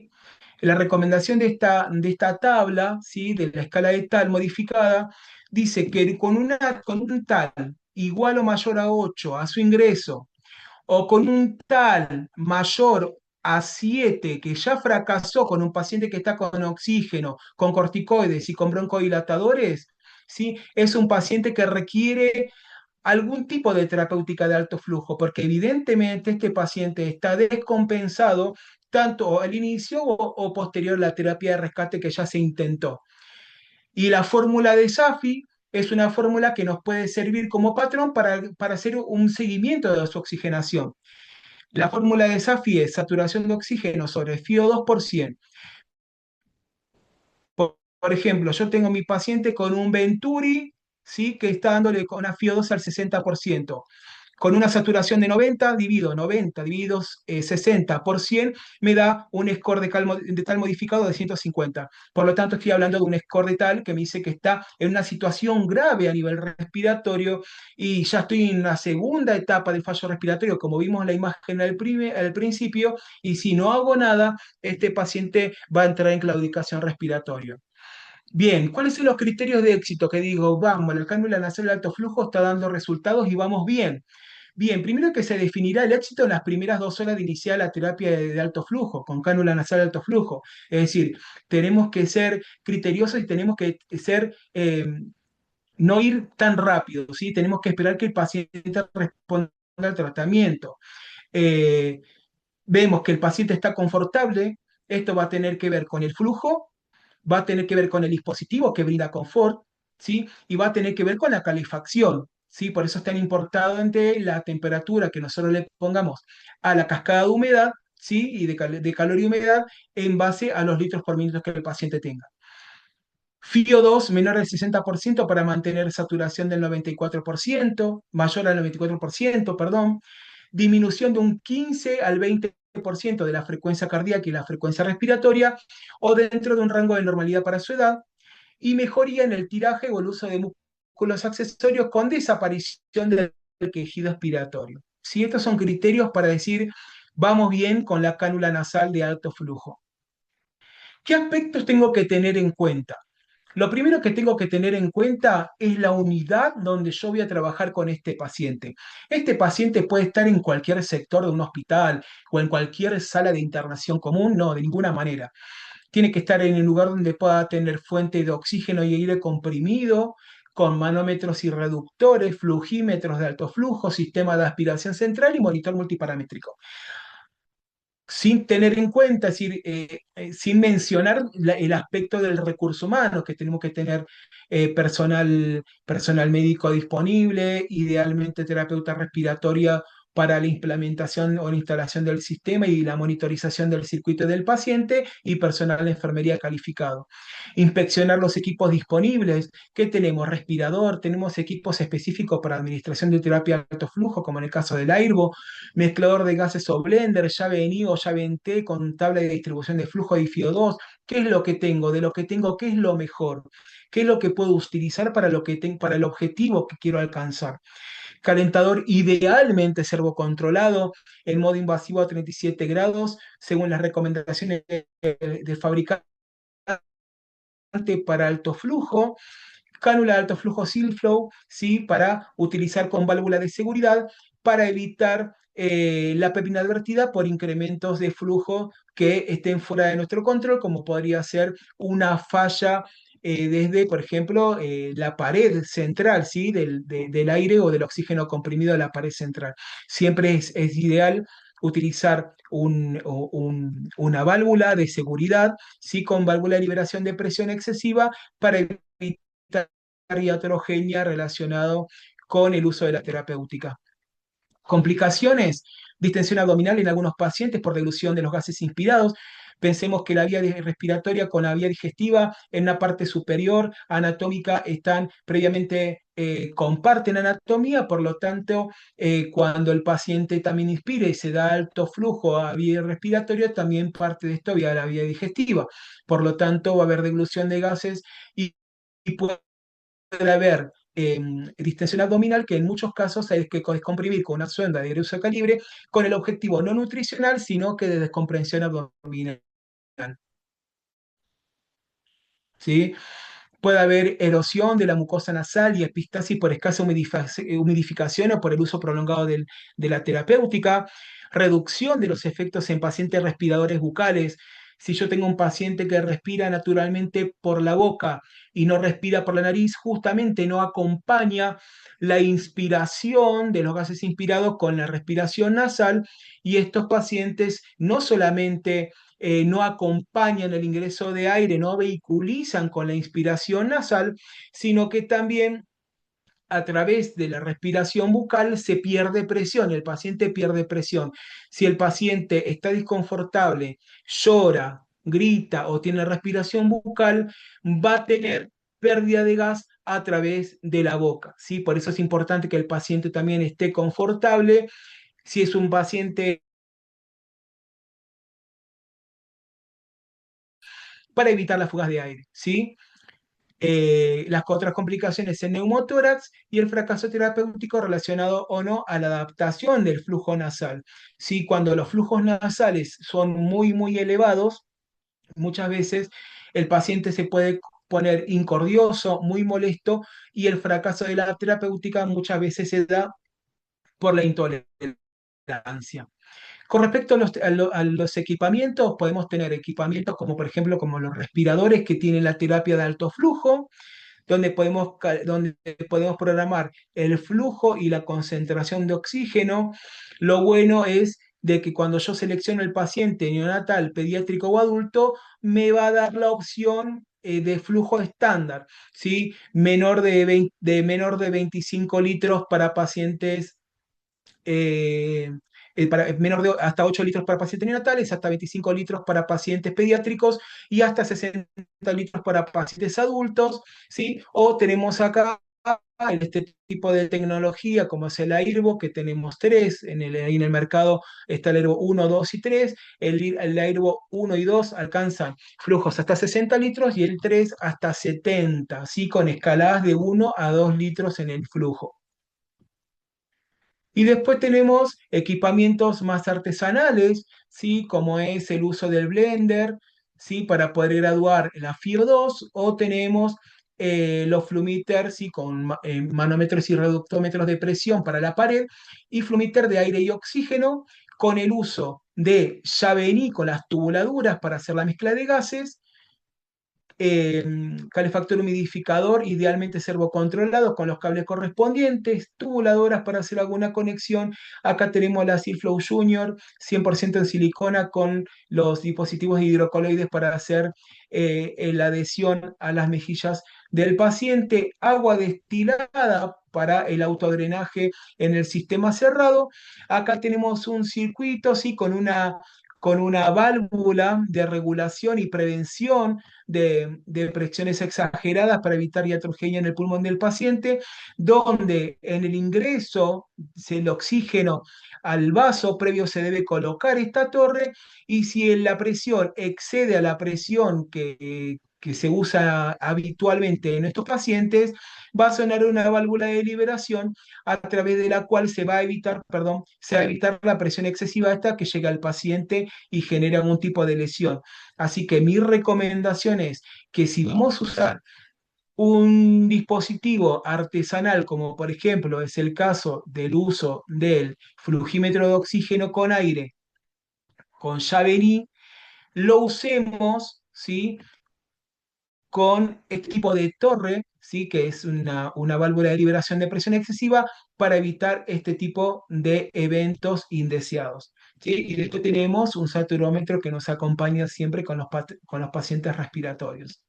La recomendación de esta tabla, ¿sí? De la escala de tal modificada, dice que con un tal igual o mayor a 8 a su ingreso, o con un tal mayor a 7 que ya fracasó con un paciente que está con oxígeno, con corticoides y con broncodilatadores, ¿sí? Es un paciente que requiere algún tipo de terapéutica de alto flujo, porque evidentemente este paciente está descompensado tanto al inicio o posterior a la terapia de rescate que ya se intentó. Y la fórmula de SAFI es una fórmula que nos puede servir como patrón para hacer un seguimiento de su oxigenación. La fórmula de SAFI es saturación de oxígeno sobre FiO2 por 100. Por ejemplo, yo tengo mi paciente con un Venturi, ¿sí? Que está dándole con una FiO2 al 60%. Con una saturación de 90 dividido 60 por 100, me da un score de tal modificado de 150. Por lo tanto, estoy hablando de un score de tal que me dice que está en una situación grave a nivel respiratorio y ya estoy en la segunda etapa del fallo respiratorio, como vimos en la imagen al principio, y si no hago nada, este paciente va a entrar en claudicación respiratoria. Bien, ¿cuáles son los criterios de éxito? Que digo, vamos, la cánula nasal de alto flujo está dando resultados y vamos bien. Bien, primero que se definirá el éxito en las primeras 2 horas de iniciar la terapia de alto flujo, con cánula nasal de alto flujo. Es decir, tenemos que ser criteriosos y tenemos que no ir tan rápido, ¿sí? Tenemos que esperar que el paciente responda al tratamiento. Eh, Vemos que el paciente está confortable, esto va a tener que ver con el flujo, va a tener que ver con el dispositivo que brinda confort, ¿sí? Y va a tener que ver con la calefacción, ¿sí? Por eso es tan importante la temperatura que nosotros le pongamos a la cascada de humedad, ¿sí? Y de calor y humedad en base a los litros por minuto que el paciente tenga. FiO2 menor del 60% para mantener saturación del 94%, mayor al 94%, perdón. Disminución de un 15 al 20% de la frecuencia cardíaca y la frecuencia respiratoria, o dentro de un rango de normalidad para su edad. Y mejoría en el tiraje o el uso de músculos accesorios con desaparición del quejido expiratorio. ¿Sí? Estos son criterios para decir, vamos bien con la cánula nasal de alto flujo. ¿Qué aspectos tengo que tener en cuenta? Lo primero que tengo que tener en cuenta es la unidad donde yo voy a trabajar con este paciente. Este paciente puede estar en cualquier sector de un hospital o en cualquier sala de internación común, no, de ninguna manera. Tiene que estar en el lugar donde pueda tener fuente de oxígeno y aire comprimido, con manómetros y reductores, flujímetros de alto flujo, sistema de aspiración central y monitor multiparamétrico, sin tener en cuenta, es decir, sin mencionar el aspecto del recurso humano, que tenemos que tener personal médico disponible, idealmente terapeuta respiratoria para la implementación o la instalación del sistema y la monitorización del circuito del paciente y personal de enfermería calificado. Inspeccionar los equipos disponibles. ¿Qué tenemos? Respirador, tenemos equipos específicos para administración de terapia de alto flujo, como en el caso del AIRBO, mezclador de gases o blender, llave en I o llave en T con tabla de distribución de flujo de FiO2. ¿Qué es lo que tengo? De lo que tengo, ¿qué es lo mejor? ¿Qué es lo que puedo utilizar para el objetivo que quiero alcanzar? Calentador idealmente servocontrolado en modo invasivo a 37 grados, según las recomendaciones del fabricante para alto flujo. Cánula de alto flujo Silflow, ¿sí? Para utilizar con válvula de seguridad para evitar la PEP inadvertida por incrementos de flujo que estén fuera de nuestro control, como podría ser una falla desde, por ejemplo, la pared central, ¿sí? Del aire o del oxígeno comprimido de la pared central. Siempre es ideal utilizar una válvula de seguridad, ¿sí? Con válvula de liberación de presión excesiva para evitar iatrogenia relacionado con el uso de la terapéutica. Complicaciones, distensión abdominal en algunos pacientes por dilución de los gases inspirados. Pensemos que la vía respiratoria con la vía digestiva en una parte superior anatómica están previamente, comparten anatomía, por lo tanto, cuando el paciente también inspira y se da alto flujo a vía respiratoria, también parte de esto vía la vía digestiva. Por lo tanto, va a haber dilución de gases y puede haber distensión abdominal, que en muchos casos hay que comprimir con una sonda de grueso calibre con el objetivo no nutricional, sino que de descompresión abdominal. ¿Sí? Puede haber erosión de la mucosa nasal y epistasis por escasa humidificación o por el uso prolongado de la terapéutica, reducción de los efectos en pacientes respiradores bucales. Si yo tengo un paciente que respira naturalmente por la boca y no respira por la nariz, justamente no acompaña la inspiración de los gases inspirados con la respiración nasal, y estos pacientes no solamente no acompañan el ingreso de aire, no vehiculizan con la inspiración nasal, sino que también a través de la respiración bucal se pierde presión, el paciente pierde presión. Si el paciente está desconfortable, llora, grita o tiene respiración bucal, va a tener pérdida de gas a través de la boca, ¿sí? Por eso es importante que el paciente también esté confortable. Si es un paciente, para evitar las fugas de aire, ¿sí? Las otras complicaciones en neumotórax y el fracaso terapéutico relacionado o no a la adaptación del flujo nasal. ¿Sí? Cuando los flujos nasales son muy, muy elevados, muchas veces el paciente se puede poner incordioso, muy molesto, y el fracaso de la terapéutica muchas veces se da por la intolerancia. Con respecto a los equipamientos, podemos tener equipamientos como por ejemplo como los respiradores que tienen la terapia de alto flujo, donde podemos programar el flujo y la concentración de oxígeno. Lo bueno es de que cuando yo selecciono el paciente neonatal, pediátrico o adulto, me va a dar la opción de flujo estándar, ¿sí? Menor de 25 litros para pacientes, eh, menor de hasta 8 litros para pacientes neonatales, hasta 25 litros para pacientes pediátricos y hasta 60 litros para pacientes adultos, ¿sí? O tenemos acá en este tipo de tecnología como es el Airvo, que tenemos tres, ahí en el mercado está el Airvo 1, 2 y 3. El Airvo 1 y 2 alcanzan flujos hasta 60 litros y el 3 hasta 70, ¿sí? Con escaladas de 1 a 2 litros en el flujo. Y después tenemos equipamientos más artesanales, ¿sí? Como es el uso del blender, ¿sí? Para poder graduar la FIO2, o tenemos los Flumeter, ¿sí? Con manómetros y reductómetros de presión para la pared, y Flumeter de aire y oxígeno, con el uso de Javeni con las tubuladuras para hacer la mezcla de gases, eh, calefactor humidificador, idealmente servocontrolado con los cables correspondientes, tubuladoras para hacer alguna conexión. Acá tenemos la Silflow Junior, 100% en silicona, con los dispositivos hidrocoloides para hacer la adhesión a las mejillas del paciente, agua destilada para el autodrenaje en el sistema cerrado. Acá tenemos un circuito, sí, con una válvula de regulación y prevención de presiones exageradas para evitar iatrogenia en el pulmón del paciente, donde en el ingreso el oxígeno al vaso previo se debe colocar esta torre, y si la presión excede a la presión que se usa habitualmente en estos pacientes, va a sonar una válvula de liberación a través de la cual se va a evitar, perdón, se va a evitar la presión excesiva esta que llega al paciente y genera algún tipo de lesión. Así que mi recomendación es que si vamos a usar un dispositivo artesanal, como por ejemplo es el caso del uso del flujímetro de oxígeno con aire, con Javeri, lo usemos, ¿sí? Con este tipo de torre, ¿sí? Que es una válvula de liberación de presión excesiva para evitar este tipo de eventos indeseados. ¿Sí? Y después tenemos un saturómetro que nos acompaña siempre con los pacientes respiratorios.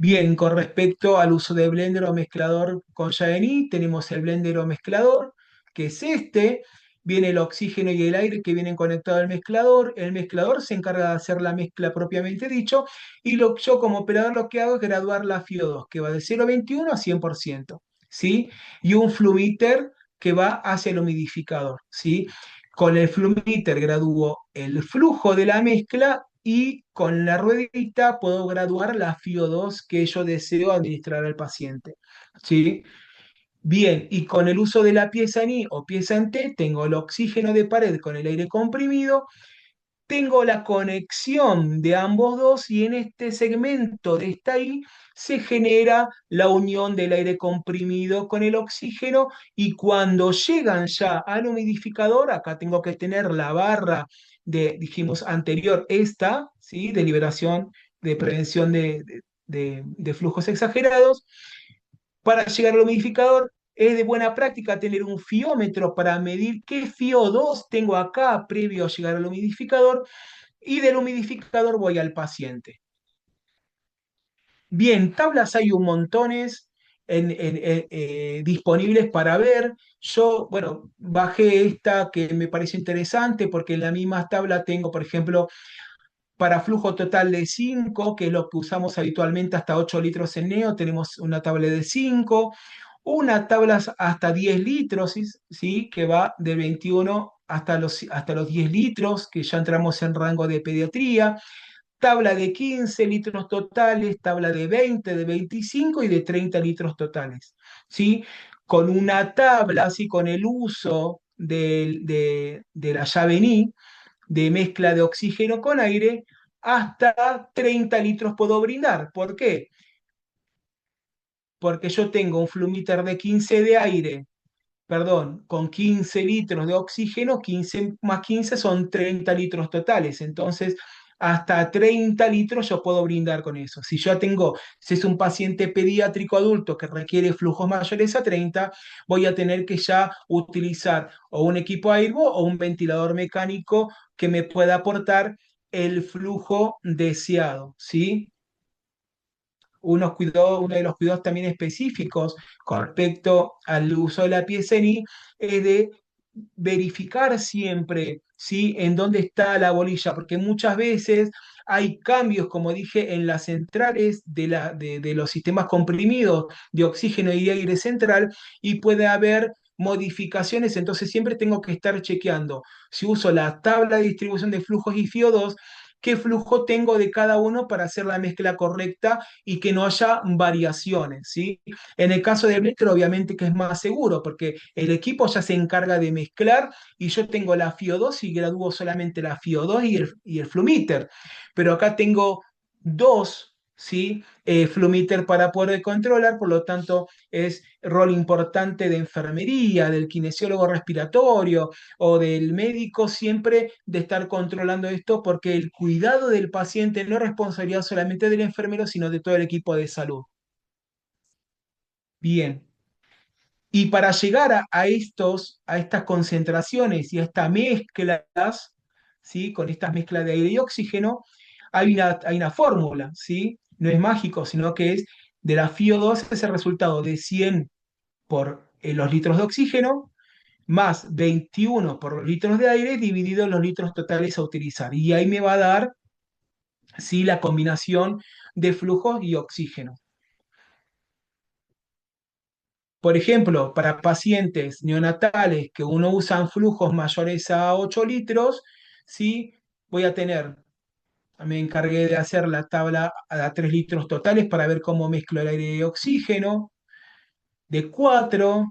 Bien, con respecto al uso de blender o mezclador con Yaení, tenemos el blender o mezclador, que es este. Viene el oxígeno y el aire que vienen conectados al mezclador. El mezclador se encarga de hacer la mezcla propiamente dicho. Y yo como operador lo que hago es graduar la FiO2, que va de 0,21 a 100%. ¿Sí? Y un flumíter que va hacia el humidificador. ¿Sí? Con el flumíter gradúo el flujo de la mezcla y con la ruedita puedo graduar la FiO2 que yo deseo administrar al paciente. ¿Sí? Bien, y con el uso de la pieza en I o pieza en T, tengo el oxígeno de pared con el aire comprimido, tengo la conexión de ambos dos y en este segmento de esta I se genera la unión del aire comprimido con el oxígeno y cuando llegan ya al humidificador, acá tengo que tener la barra de, dijimos anterior, esta, ¿sí? De liberación, de prevención de flujos exagerados, para llegar al humidificador. Es de buena práctica tener un fiómetro para medir qué FiO2 tengo acá previo a llegar al humidificador y del humidificador voy al paciente. Bien, tablas hay un montones disponibles para ver. Yo, bueno, bajé esta que me pareció interesante porque en la misma tabla tengo, por ejemplo, para flujo total de 5, que es lo que usamos habitualmente hasta 8 litros en neo, tenemos una tabla de 5, una tabla hasta 10 litros, ¿sí? ¿Sí? Que va de 21 hasta los 10 litros, que ya entramos en rango de pediatría, tabla de 15 litros totales, tabla de 20, de 25 y de 30 litros totales, ¿sí? Con una tabla, así con el uso de la llave NI, de mezcla de oxígeno con aire, hasta 30 litros puedo brindar. ¿Por qué? Porque yo tengo un flumíter de 15 de aire, perdón, con 15 litros de oxígeno, 15 más 15 son 30 litros totales. Entonces, hasta 30 litros yo puedo brindar con eso. Si yo tengo, si es un paciente pediátrico adulto que requiere flujos mayores a 30, voy a tener que ya utilizar o un equipo Airbo o un ventilador mecánico que me pueda aportar el flujo deseado, ¿sí? Uno de los cuidados también específicos con respecto al uso de la PSNI es de verificar siempre, ¿sí? En dónde está la bolilla, porque muchas veces hay cambios, como dije, en las centrales de los sistemas comprimidos de oxígeno y de aire central y puede haber modificaciones, entonces siempre tengo que estar chequeando si uso la tabla de distribución de flujos y FiO2, qué flujo tengo de cada uno para hacer la mezcla correcta y que no haya variaciones, ¿sí? En el caso de Blender, obviamente que es más seguro, porque el equipo ya se encarga de mezclar y yo tengo la FiO2 y gradúo solamente la FiO2 y el flumíter. Pero acá tengo dos, ¿sí? Flumíter para poder controlar, por lo tanto es rol importante de enfermería, del kinesiólogo respiratorio o del médico siempre de estar controlando esto porque el cuidado del paciente no es responsabilidad solamente del enfermero, sino de todo el equipo de salud. Bien. Y para llegar a estas concentraciones y a estas mezclas, ¿sí? Con estas mezclas de aire y oxígeno, hay una fórmula, ¿sí? No es mágico, sino que es de la FiO2 es el resultado de 100 por los litros de oxígeno más 21 por los litros de aire dividido en los litros totales a utilizar. Y ahí me va a dar, ¿sí? La combinación de flujos y oxígeno. Por ejemplo, para pacientes neonatales que uno usan flujos mayores a 8 litros, ¿sí? Voy a tener, me encargué de hacer la tabla a 3 litros totales para ver cómo mezclo el aire y oxígeno, de 4,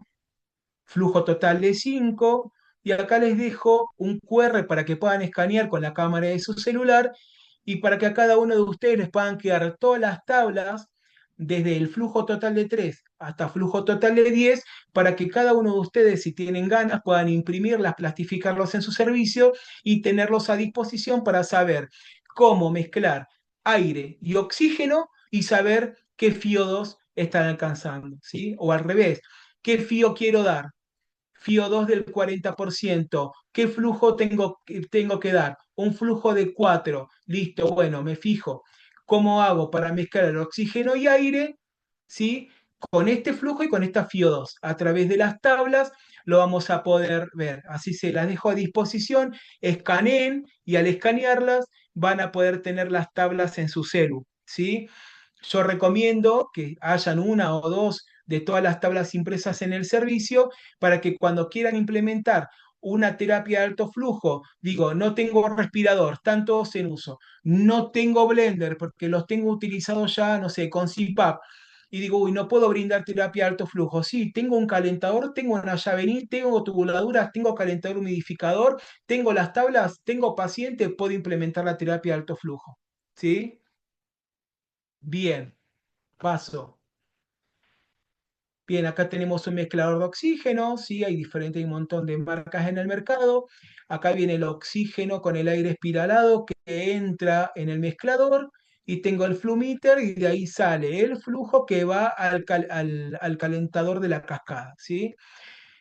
flujo total de 5, y acá les dejo un QR para que puedan escanear con la cámara de su celular y para que a cada uno de ustedes les puedan quedar todas las tablas desde el flujo total de 3 hasta flujo total de 10 para que cada uno de ustedes, si tienen ganas, puedan imprimirlas, plastificarlos en su servicio y tenerlos a disposición para saber cómo mezclar aire y oxígeno y saber qué FiO2 están alcanzando, ¿sí? O al revés, qué FiO quiero dar, FiO2 del 40%. ¿Qué flujo tengo que dar? Un flujo de 4. Listo, bueno, me fijo. ¿Cómo hago para mezclar el oxígeno y aire? ¿Sí? Con este flujo y con esta FIO2. A través de las tablas lo vamos a poder ver. Así se las dejo a disposición, escaneen y al escanearlas van a poder tener las tablas en su celu, ¿sí? Yo recomiendo que hayan una o dos de todas las tablas impresas en el servicio para que cuando quieran implementar una terapia de alto flujo, digo, no tengo respirador, están todos en uso, no tengo blender porque los tengo utilizados ya, no sé, con CPAP, y digo, uy, no puedo brindar terapia de alto flujo. Sí, tengo un calentador, tengo una llave, tengo tubuladuras, tengo calentador humidificador, tengo las tablas, tengo paciente, puedo implementar la terapia de alto flujo. ¿Sí? Bien, paso. Bien, acá tenemos un mezclador de oxígeno, sí, hay diferentes, hay un montón de marcas en el mercado. Acá viene el oxígeno con el aire espiralado que entra en el mezclador y tengo el flumíter y de ahí sale el flujo que va al calentador de la cascada, ¿sí?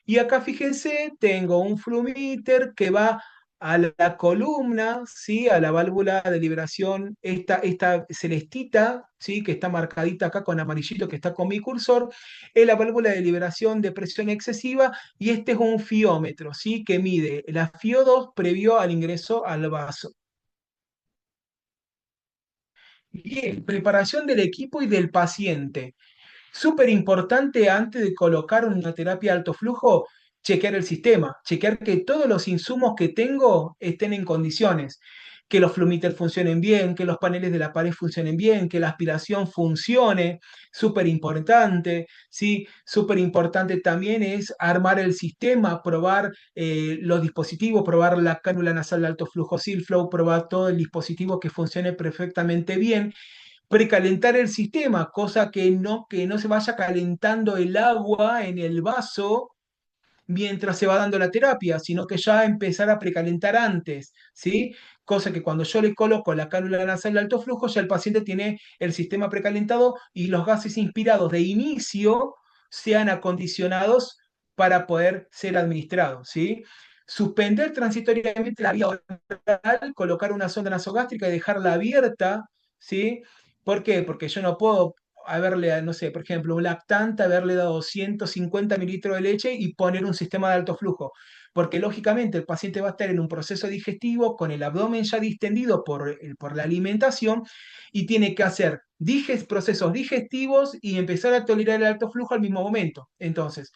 Y acá fíjense, tengo un flumíter que va a la columna, ¿sí? A la válvula de liberación, esta celestita, ¿sí? Que está marcadita acá con amarillito, que está con mi cursor, es la válvula de liberación de presión excesiva y este es un fiómetro, ¿sí? Que mide la FIO2 previo al ingreso al vaso. Bien, preparación del equipo y del paciente. Súper importante antes de colocar una terapia de alto flujo, chequear el sistema, chequear que todos los insumos que tengo estén en condiciones, que los flumíters funcionen bien, que los paneles de la pared funcionen bien, que la aspiración funcione, súper importante, ¿sí? Súper importante también es armar el sistema, probar los dispositivos, probar la cánula nasal de alto flujo Silflow, probar todo el dispositivo que funcione perfectamente bien, precalentar el sistema, cosa que no se vaya calentando el agua en el vaso mientras se va dando la terapia, sino que ya empezar a precalentar antes, ¿sí? Cosa que cuando yo le coloco la cánula nasal de alto flujo, ya el paciente tiene el sistema precalentado y los gases inspirados de inicio sean acondicionados para poder ser administrados, ¿sí? Suspender transitoriamente la vía oral, colocar una sonda nasogástrica y dejarla abierta, ¿sí? ¿Por qué? Porque yo no puedo haberle, no sé, por ejemplo, un lactante, haberle dado 150 mililitros de leche y poner un sistema de alto flujo. Porque lógicamente el paciente va a estar en un proceso digestivo con el abdomen ya distendido por la alimentación y tiene que hacer procesos digestivos y empezar a tolerar el alto flujo al mismo momento. Entonces,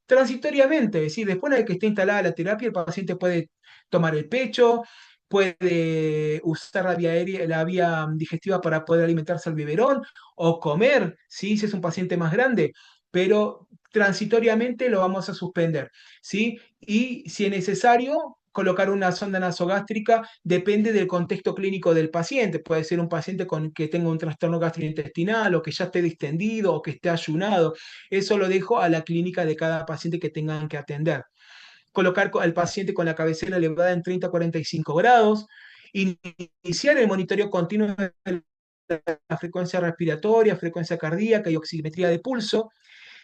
transitoriamente, es decir, después de que esté instalada la terapia, el paciente puede tomar el pecho, puede usar la vía aérea, la vía digestiva para poder alimentarse al biberón o comer, ¿sí? Si es un paciente más grande, pero transitoriamente lo vamos a suspender, ¿sí? Y si es necesario, colocar una sonda nasogástrica depende del contexto clínico del paciente. Puede ser un paciente que tenga un trastorno gastrointestinal o que ya esté distendido o que esté ayunado. Eso lo dejo a la clínica de cada paciente que tengan que atender. Colocar al paciente con la cabecera elevada en 30 a 45 grados, iniciar el monitoreo continuo de la frecuencia respiratoria, frecuencia cardíaca y oximetría de pulso.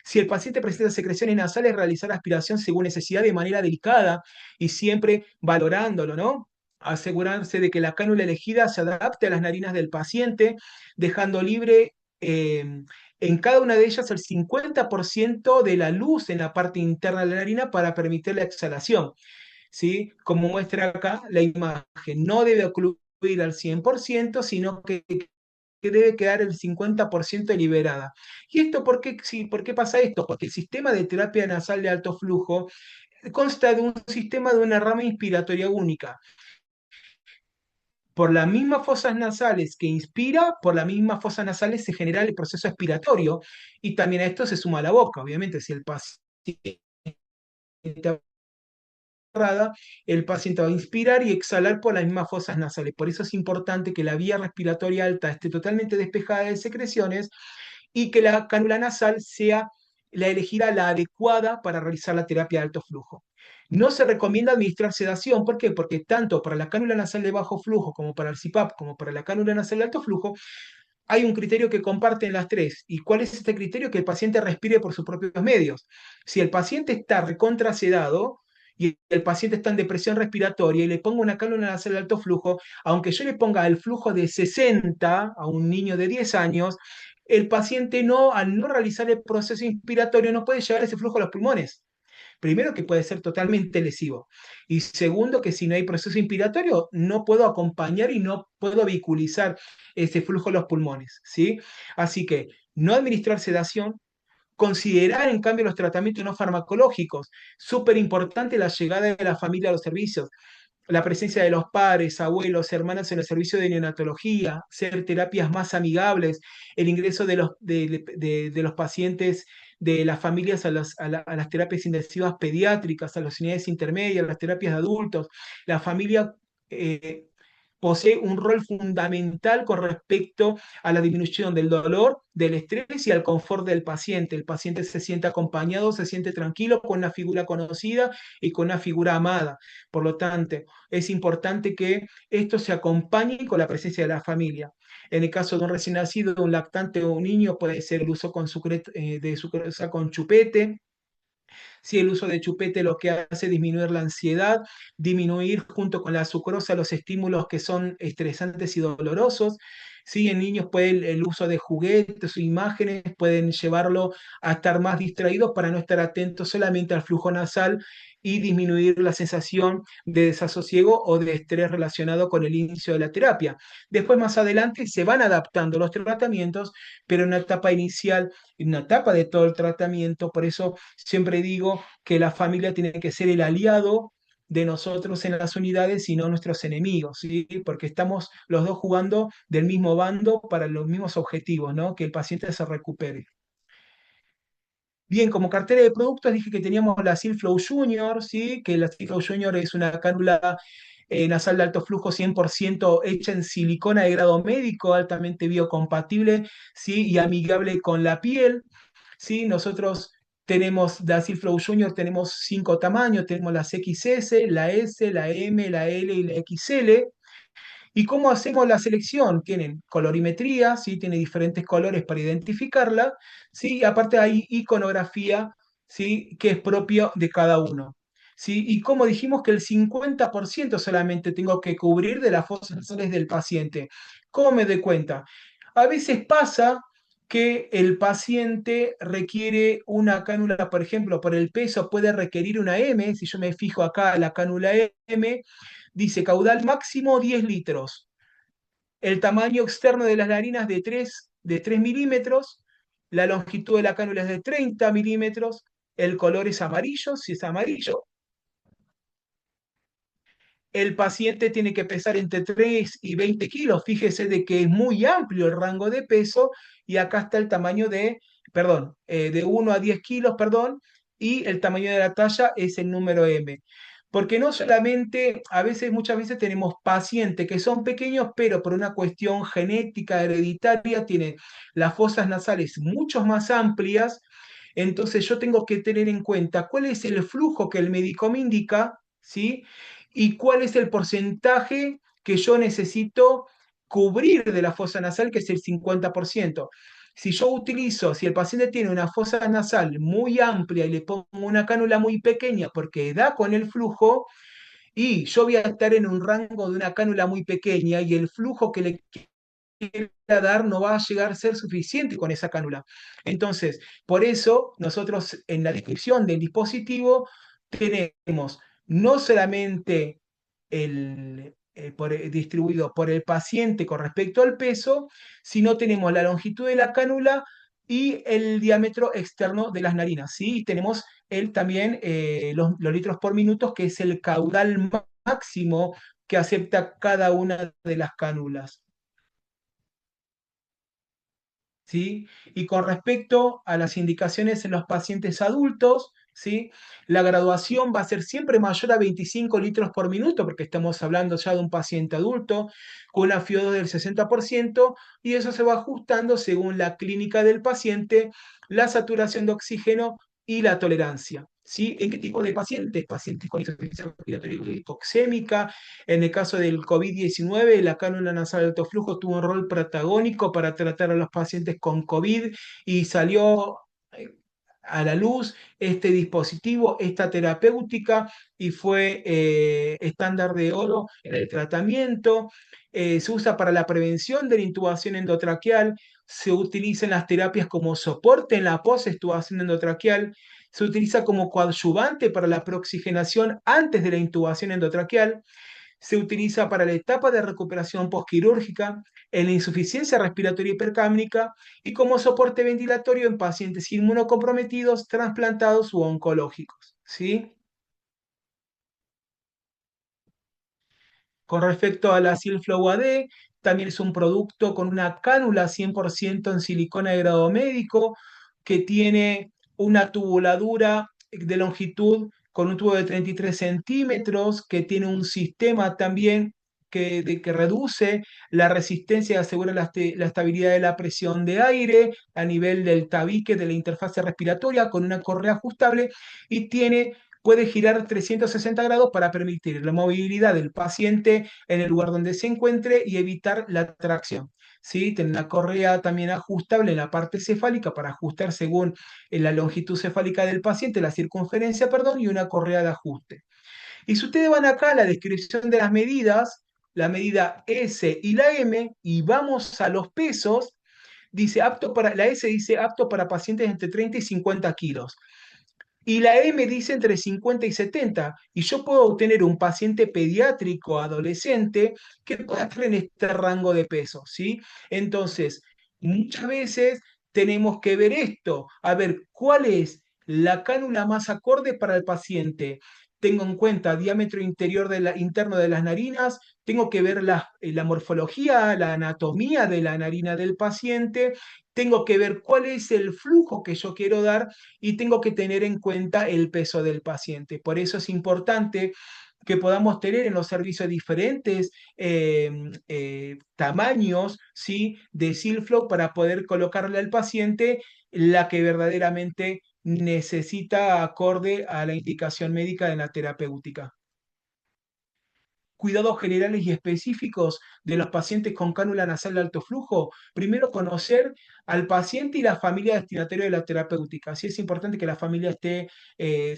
Si el paciente presenta secreciones nasales, realizar aspiración según necesidad de manera delicada y siempre valorándolo, ¿no? Asegurarse de que la cánula elegida se adapte a las narinas del paciente, dejando libre en cada una de ellas el 50% de la luz en la parte interna de la narina para permitir la exhalación, ¿sí? Como muestra acá la imagen. No debe ocluir al 100%, sino que debe quedar el 50% liberada. ¿Y esto por qué, sí, por qué pasa esto? Porque el sistema de terapia nasal de alto flujo consta de un sistema de una rama inspiratoria única. Por las mismas fosas nasales que inspira, por las mismas fosas nasales se genera el proceso expiratorio y también a esto se suma la boca. Obviamente, si el paciente cerrada, el paciente va a inspirar y exhalar por las mismas fosas nasales. Por eso es importante que la vía respiratoria alta esté totalmente despejada de secreciones y que la cánula nasal sea la elegida, la adecuada para realizar la terapia de alto flujo. No se recomienda administrar sedación, ¿por qué? Porque tanto para la cánula nasal de bajo flujo como para el CPAP, como para la cánula nasal de alto flujo, hay un criterio que comparten las tres. ¿Y cuál es este criterio? Que el paciente respire por sus propios medios. Si el paciente está recontrasedado y el paciente está en depresión respiratoria y le pongo una cánula nasal de alto flujo, aunque yo le ponga el flujo de 60 a un niño de 10 años, el paciente no, al no realizar el proceso inspiratorio, no puede llevar ese flujo a los pulmones. Primero, que puede ser totalmente lesivo. Y segundo, que si no hay proceso inspiratorio, no puedo acompañar y no puedo vehiculizar ese flujo a los pulmones, ¿sí? Así que no administrar sedación, considerar en cambio los tratamientos no farmacológicos. Súper importante la llegada de la familia a los servicios, la presencia de los padres, abuelos, hermanas en el servicio de neonatología, hacer terapias más amigables, el ingreso de los pacientes de las familias a las terapias intensivas pediátricas, a las unidades intermedias, a las terapias de adultos. La familia eh, posee un rol fundamental con respecto a la disminución del dolor, del estrés y al confort del paciente. El paciente se siente acompañado, se siente tranquilo con una figura conocida y con una figura amada. Por lo tanto, es importante que esto se acompañe con la presencia de la familia. En el caso de un recién nacido, un lactante o un niño, puede ser el uso de sucralosa con chupete. Si el uso de chupete lo que hace es disminuir la ansiedad, disminuir junto con la sucrosa los estímulos que son estresantes y dolorosos. Sí, en niños puede el uso de juguetes o imágenes pueden llevarlo a estar más distraídos para no estar atentos solamente al flujo nasal y disminuir la sensación de desasosiego o de estrés relacionado con el inicio de la terapia. Después, más adelante, se van adaptando los tratamientos, pero en una etapa inicial, en una etapa de todo el tratamiento, por eso siempre digo que la familia tiene que ser el aliado de nosotros en las unidades y no nuestros enemigos, ¿sí? Porque estamos los dos jugando del mismo bando para los mismos objetivos, ¿no? Que el paciente se recupere. Bien, como cartera de productos dije que teníamos la Silflow Junior, ¿sí? Que la Silflow Junior es una cánula nasal de alto flujo 100% hecha en silicona de grado médico, altamente biocompatible, ¿sí? Y amigable con la piel. ¿Sí? Nosotros tenemos la Flow Junior, tenemos 5 tamaños, tenemos las XS, la S, la M, la L y la XL. ¿Y cómo hacemos la selección? Tienen colorimetría, ¿sí? Tiene diferentes colores para identificarla, ¿sí? Y aparte hay iconografía, ¿sí? Que es propio de cada uno. ¿Sí? Y como dijimos que el 50% solamente tengo que cubrir de las fosas nasales del paciente. ¿Cómo me doy cuenta? A veces pasa que el paciente requiere una cánula, por ejemplo, por el peso puede requerir una M. Si yo me fijo acá, la cánula M dice caudal máximo 10 litros. El tamaño externo de las narinas de tres milímetros. La longitud de la cánula es de 30 milímetros. El color es amarillo, si es amarillo. El paciente tiene que pesar entre 3 y 20 kilos. Fíjese de que es muy amplio el rango de peso y acá está el tamaño perdón, de 1 a 10 kilos, perdón, y el tamaño de la talla es el número M. Porque no solamente, muchas veces tenemos pacientes que son pequeños, pero por una cuestión genética hereditaria tienen las fosas nasales mucho más amplias. Entonces yo tengo que tener en cuenta cuál es el flujo que el médico me indica, ¿sí? Y cuál es el porcentaje que yo necesito cubrir de la fosa nasal, que es el 50%. Si el paciente tiene una fosa nasal muy amplia y le pongo una cánula muy pequeña porque da con el flujo, y yo voy a estar en un rango de una cánula muy pequeña y el flujo que le quiera dar no va a llegar a ser suficiente con esa cánula. Entonces, por eso nosotros en la descripción del dispositivo tenemos no solamente distribuido por el paciente con respecto al peso, sino tenemos la longitud de la cánula y el diámetro externo de las narinas, ¿sí? Y tenemos también los litros por minuto, que es el caudal máximo que acepta cada una de las cánulas. ¿Sí? Y con respecto a las indicaciones en los pacientes adultos, ¿sí? La graduación va a ser siempre mayor a 25 litros por minuto, porque estamos hablando ya de un paciente adulto con una FIO2 del 60%, y eso se va ajustando según la clínica del paciente, la saturación de oxígeno y la tolerancia. ¿Sí? ¿En qué tipo de pacientes? Pacientes con insuficiencia respiratoria hipoxémica. En el caso del COVID-19, la cánula nasal de alto flujo tuvo un rol protagónico para tratar a los pacientes con COVID y salió a la luz este dispositivo, esta terapéutica, y fue estándar de oro en el tratamiento. Se usa para la prevención de la intubación endotraqueal, se utiliza en las terapias como soporte en la post-extubación endotraqueal, se utiliza como coadyuvante para la preoxigenación antes de la intubación endotraqueal, se utiliza para la etapa de recuperación postquirúrgica, en la insuficiencia respiratoria hipercámnica y como soporte ventilatorio en pacientes inmunocomprometidos, trasplantados u oncológicos. ¿Sí? Con respecto a la Silflow AD, también es un producto con una cánula 100% en silicona de grado médico que tiene una tubuladura de longitud con un tubo de 33 centímetros, que tiene un sistema también que reduce la resistencia y asegura la estabilidad de la presión de aire a nivel del tabique de la interfase respiratoria con una correa ajustable y puede girar 360 grados para permitir la movilidad del paciente en el lugar donde se encuentre y evitar la tracción. ¿Sí? Tiene una correa también ajustable en la parte cefálica para ajustar según la longitud cefálica del paciente, la circunferencia, perdón, y una correa de ajuste. Y si ustedes van acá a la descripción de las medidas, la medida S y la M, y vamos a los pesos, dice la S dice apto para pacientes entre 30 y 50 kilos. Y la M dice entre 50 y 70. Y yo puedo tener un paciente pediátrico, adolescente, que pueda estar en este rango de peso, ¿sí? Entonces, muchas veces tenemos que ver esto, a ver cuál es la cánula más acorde para el paciente. Tengo en cuenta diámetro interno de las narinas, tengo que ver la morfología, la anatomía de la narina del paciente, tengo que ver cuál es el flujo que yo quiero dar y tengo que tener en cuenta el peso del paciente. Por eso es importante que podamos tener en los servicios diferentes tamaños, ¿sí?, de Silflow para poder colocarle al paciente la que verdaderamente necesita acorde a la indicación médica de la terapéutica. Cuidados generales y específicos de los pacientes con cánula nasal de alto flujo. Primero, conocer al paciente y la familia destinataria de la terapéutica. Sí es importante que la familia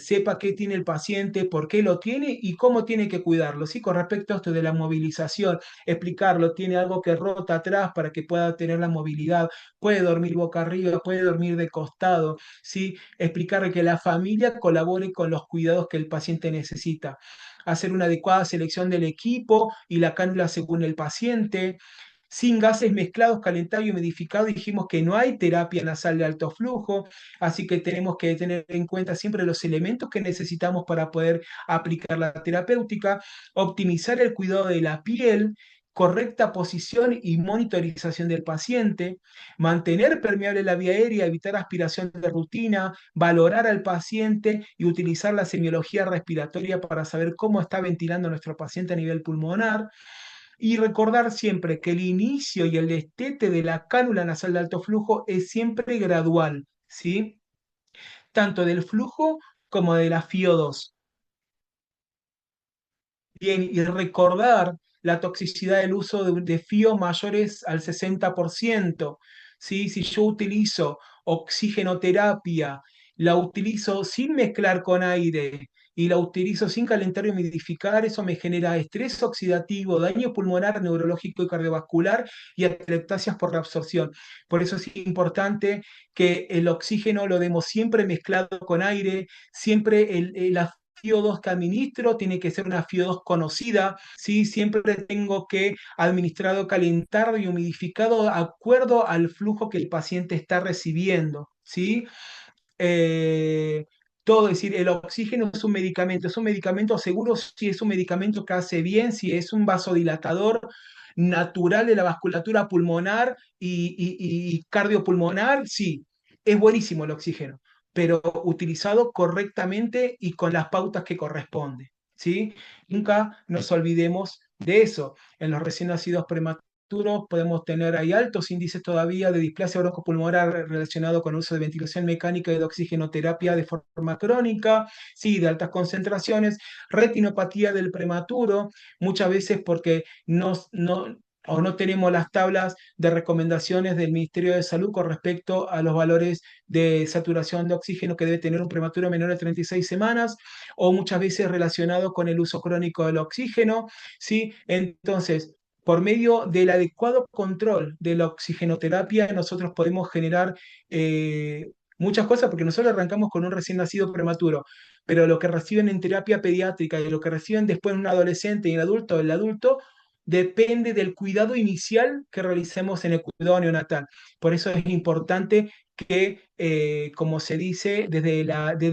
sepa qué tiene el paciente, por qué lo tiene y cómo tiene que cuidarlo. ¿Sí? Con respecto a esto de la movilización, explicarlo, tiene algo que rota atrás para que pueda tener la movilidad, puede dormir boca arriba, puede dormir de costado. ¿Sí? Explicarle que la familia colabore con los cuidados que el paciente necesita, hacer una adecuada selección del equipo y la cánula según el paciente, sin gases mezclados, calentado y humidificado. Dijimos que no hay terapia nasal de alto flujo, así que tenemos que tener en cuenta siempre los elementos que necesitamos para poder aplicar la terapéutica, optimizar el cuidado de la piel, correcta posición y monitorización del paciente, mantener permeable la vía aérea, evitar aspiración de rutina, valorar al paciente y utilizar la semiología respiratoria para saber cómo está ventilando nuestro paciente a nivel pulmonar. Y recordar siempre que el inicio y el destete de la cánula nasal de alto flujo es siempre gradual, ¿sí? Tanto del flujo como de la FiO2. Bien, y recordar la toxicidad del uso de FiO mayores al 60%. ¿Sí? Si yo utilizo oxigenoterapia, la utilizo sin mezclar con aire y la utilizo sin calentar y humidificar, eso me genera estrés oxidativo, daño pulmonar, neurológico y cardiovascular y atelectasias por reabsorción. Por eso es importante que el oxígeno lo demos siempre mezclado con aire, siempre la FiO2 que administro tiene que ser una FiO2 conocida, ¿sí? Siempre tengo que administrado calentado y humidificado de acuerdo al flujo que el paciente está recibiendo, ¿sí? Eh, Todo, es decir, el oxígeno es un medicamento seguro si es un medicamento que hace bien, si es un vasodilatador natural de la vasculatura pulmonar y cardiopulmonar, sí, es buenísimo el oxígeno, pero utilizado correctamente y con las pautas que corresponden, ¿sí? Nunca nos olvidemos de eso. En los recién nacidos prematuros podemos tener ahí altos índices todavía de displasia broncopulmonar relacionado con el uso de ventilación mecánica y de oxigenoterapia de forma crónica, sí, de altas concentraciones, retinopatía del prematuro, muchas veces porque no o no tenemos las tablas de recomendaciones del Ministerio de Salud con respecto a los valores de saturación de oxígeno que debe tener un prematuro menor de 36 semanas, o muchas veces relacionado con el uso crónico del oxígeno, ¿sí? Entonces, por medio del adecuado control de la oxigenoterapia, nosotros podemos generar muchas cosas, porque nosotros arrancamos con un recién nacido prematuro, pero lo que reciben en terapia pediátrica y lo que reciben después en un adolescente y en adulto, el adulto, depende del cuidado inicial que realicemos en el cuidado neonatal. Por eso es importante que, como se dice, desde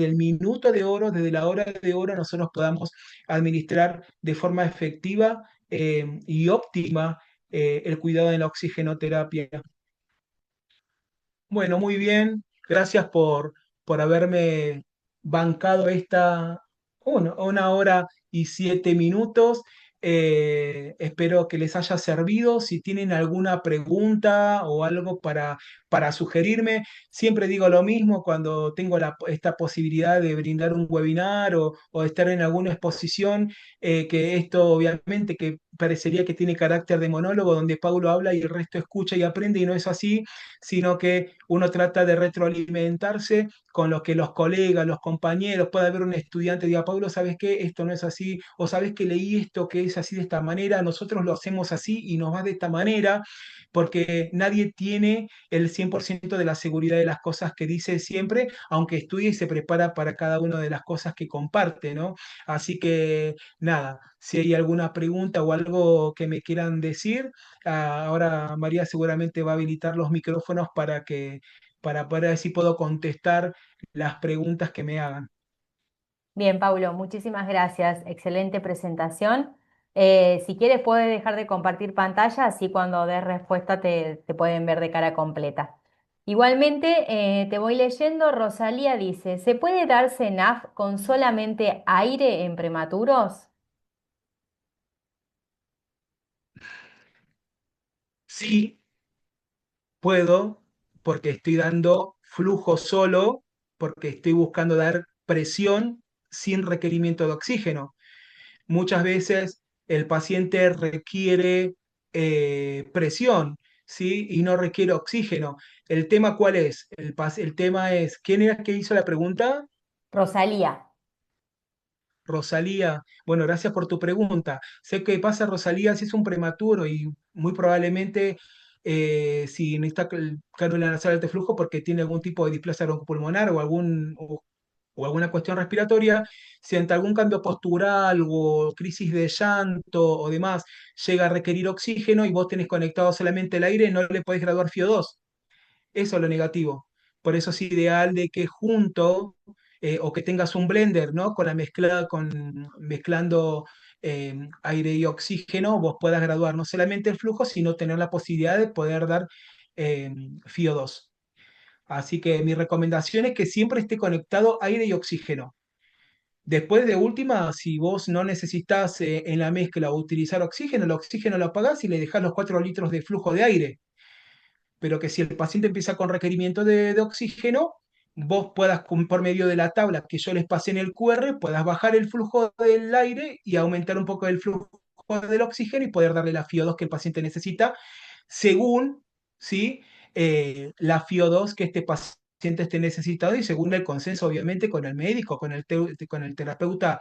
el minuto de oro, desde la hora de oro, nosotros podamos administrar de forma efectiva y óptima el cuidado de la oxigenoterapia. Bueno, muy bien. Gracias por haberme bancado esta 1 hora y 7 minutos. Espero que les haya servido. Si tienen alguna pregunta o algo para sugerirme, siempre digo lo mismo cuando tengo esta posibilidad de brindar un webinar o estar en alguna exposición, que esto obviamente que parecería que tiene carácter de monólogo, donde Paulo habla y el resto escucha y aprende, y no es así, sino que uno trata de retroalimentarse con lo que los colegas, los compañeros, puede haber un estudiante que diga, Pablo, ¿sabes qué? Esto no es así, o ¿sabes que leí esto que es así de esta manera? Nosotros lo hacemos así y nos va de esta manera, porque nadie tiene el 100% de la seguridad de las cosas que dice siempre, aunque estudie y se prepara para cada una de las cosas que comparte, ¿no? Así que nada, si hay alguna pregunta o algo que me quieran decir, ahora María seguramente va a habilitar los micrófonos para poder ver si puedo contestar las preguntas que me hagan. Bien, Paulo, muchísimas gracias. Excelente presentación. Si quieres, puedes dejar de compartir pantalla, así cuando des respuesta te pueden ver de cara completa. Igualmente, te voy leyendo. Rosalía dice, ¿se puede darse NAF con solamente aire en prematuros? Sí, puedo, porque estoy dando flujo solo, porque estoy buscando dar presión sin requerimiento de oxígeno. Muchas veces el paciente requiere presión, ¿sí? Y no requiere oxígeno. ¿El tema cuál es? El tema es, ¿quién era que hizo la pregunta? Rosalía. Rosalía. Bueno, gracias por tu pregunta. Sé que pasa, Rosalía, si es un prematuro y muy probablemente si necesita cánula nasal de flujo porque tiene algún tipo de displasia broncopulmonar o alguna cuestión respiratoria, si ante algún cambio postural o crisis de llanto o demás llega a requerir oxígeno y vos tenés conectado solamente el aire, no le podés graduar FIO2. Eso es lo negativo. Por eso es ideal de que junto o que tengas un blender, ¿no? Con la mezcla, mezclando aire y oxígeno, vos puedas graduar no solamente el flujo, sino tener la posibilidad de poder dar eh, FIO2. Así que mi recomendación es que siempre esté conectado aire y oxígeno. Después de última, si vos no necesitas en la mezcla utilizar oxígeno, el oxígeno lo apagás y le dejás los 4 litros de flujo de aire, pero que si el paciente empieza con requerimiento de oxígeno, vos puedas, por medio de la tabla que yo les pasé en el QR, puedas bajar el flujo del aire y aumentar un poco el flujo del oxígeno y poder darle la FIO2 que el paciente necesita, según, ¿sí? La FIO2 que este paciente esté necesitado y según el consenso, obviamente, con el médico, con el terapeuta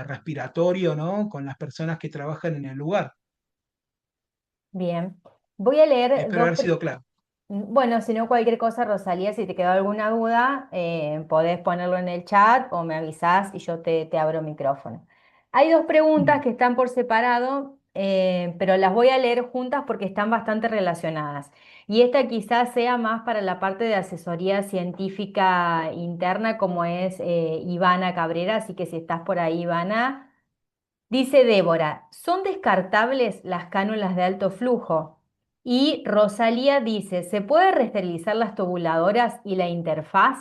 respiratorio, ¿no? Con las personas que trabajan en el lugar. Bien. Voy a leer Espero haber sido claro. Bueno, si no, cualquier cosa, Rosalía, si te quedó alguna duda, podés ponerlo en el chat o me avisás y yo te abro micrófono. Hay dos preguntas Bien. que están por separado, pero las voy a leer juntas porque están bastante relacionadas. Y esta quizás sea más para la parte de asesoría científica interna, como es Ivana Cabrera, así que si estás por ahí, Ivana. Dice Débora, ¿son descartables las cánulas de alto flujo? Y Rosalía dice, ¿se puede resterilizar las tubuladoras y la interfaz?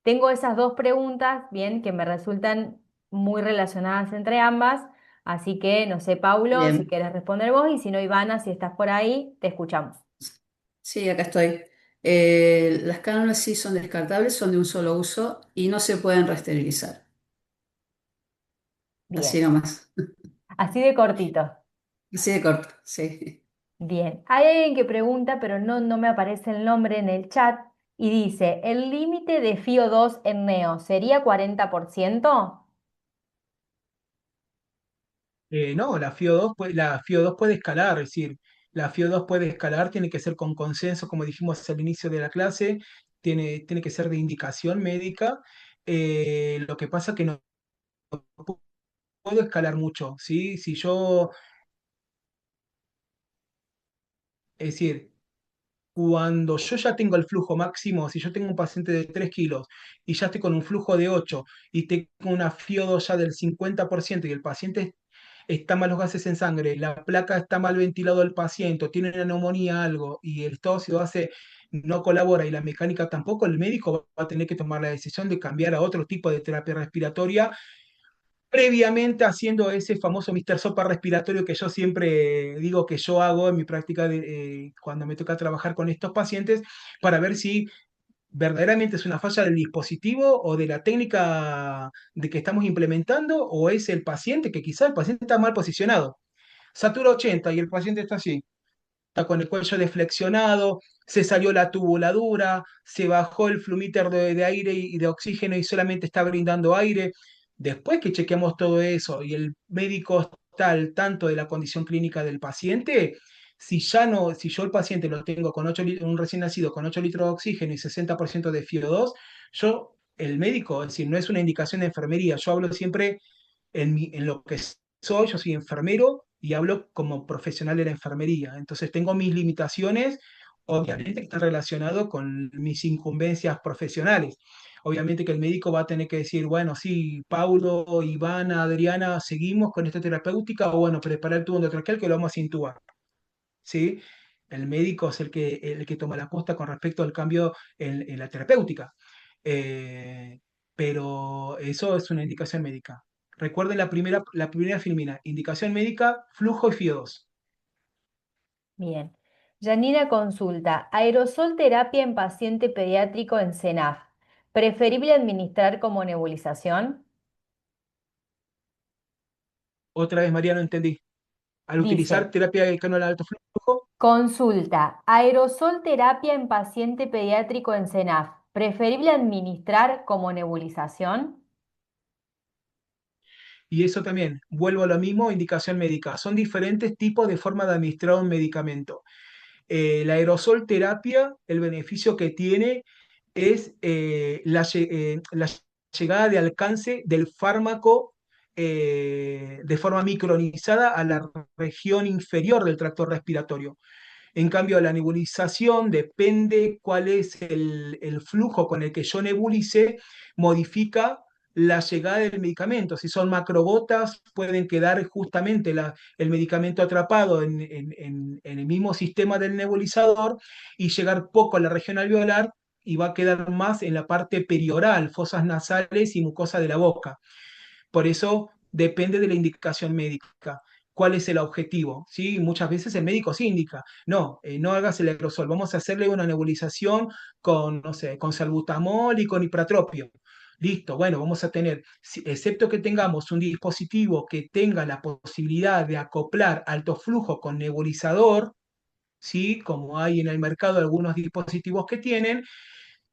Tengo esas dos preguntas, bien, que me resultan muy relacionadas entre ambas, así que no sé, Paulo, si Bien, quieres responder vos y si no, Ivana, si estás por ahí, te escuchamos. sí, acá estoy. Las cánulas sí son descartables, son de un solo uso y no se pueden resterilizar. Así Bien, nomás. así de cortito. Así de corto, sí. Bien, hay alguien que pregunta, pero no me aparece el nombre en el chat, y dice, ¿el límite de FiO2 en Neo sería 40%? No, la FIO2 puede escalar, es decir, la FIO2 puede escalar, tiene que ser con consenso, como dijimos al inicio de la clase, tiene que ser de indicación médica. Lo que pasa que no puedo escalar mucho, ¿sí? Si yo, es decir, cuando yo ya tengo el flujo máximo, si yo tengo un paciente de 3 kilos y ya estoy con un flujo de 8 y tengo una FIO2 ya del 50% y el paciente está mal los gases en sangre, la placa está mal ventilado el paciente, tiene una neumonía, algo, y el estado ácido-base no colabora y la mecánica tampoco, el médico va a tener que tomar la decisión de cambiar a otro tipo de terapia respiratoria, previamente haciendo ese famoso Mr. Sopa respiratorio que yo siempre digo que yo hago en mi práctica cuando me toca trabajar con estos pacientes, para ver si verdaderamente es una falla del dispositivo o de la técnica de que estamos implementando, o es el paciente, que quizá el paciente está mal posicionado. Satura 80 y el paciente está así, está con el cuello deflexionado, se salió la tubuladura, se bajó el flumíter de aire y de oxígeno y solamente está brindando aire. Después que chequeamos todo eso y el médico está al tanto de la condición clínica del paciente, si ya no, si yo el paciente lo tengo con un recién nacido con 8 litros de oxígeno y 60% de FiO2, yo, el médico, es decir, no es una indicación de enfermería, yo hablo siempre en lo que soy, yo soy enfermero y hablo como profesional de la enfermería. Entonces tengo mis limitaciones, obviamente que están relacionadas con mis incumbencias profesionales. Obviamente que el médico va a tener que decir, bueno, sí, Paulo, Ivana, Adriana, seguimos con esta terapéutica, o bueno, prepara el tubo endotraqueal que lo vamos a intubar. ¿Sí? El médico es el que toma la posta con respecto al cambio en la terapéutica. Eh, pero eso es una indicación médica. Recuerden la primera filmina, indicación médica, flujo y FIO2. Bien. Janina consulta, aerosol terapia en paciente pediátrico en CENAF. ¿Preferible administrar como nebulización? Otra vez, María, no entendí. Al utilizar Dice, terapia de cánula de alto flujo, consulta, aerosol terapia en paciente pediátrico en CENAF. ¿Preferible administrar como nebulización? y eso también, vuelvo a lo mismo, indicación médica. Son diferentes tipos de forma de administrar un medicamento. La aerosol terapia, el beneficio que tiene es la llegada de alcance del fármaco de forma micronizada a la región inferior del tracto respiratorio. En cambio, la nebulización depende cuál es el flujo con el que yo nebulice, modifica la llegada del medicamento. Si son macrogotas, pueden quedar justamente el medicamento atrapado en el mismo sistema del nebulizador y llegar poco a la región alveolar y va a quedar más en la parte perioral, fosas nasales y mucosa de la boca. Por eso depende de la indicación médica. ¿Cuál es el objetivo? ¿Sí? Muchas veces el médico sí indica, no, no hagas el aerosol, vamos a hacerle una nebulización con, no sé, con salbutamol y con ipratropio. Listo, bueno, vamos a tener, excepto que tengamos un dispositivo que tenga la posibilidad de acoplar alto flujo con nebulizador, ¿sí? Como hay en el mercado algunos dispositivos que tienen,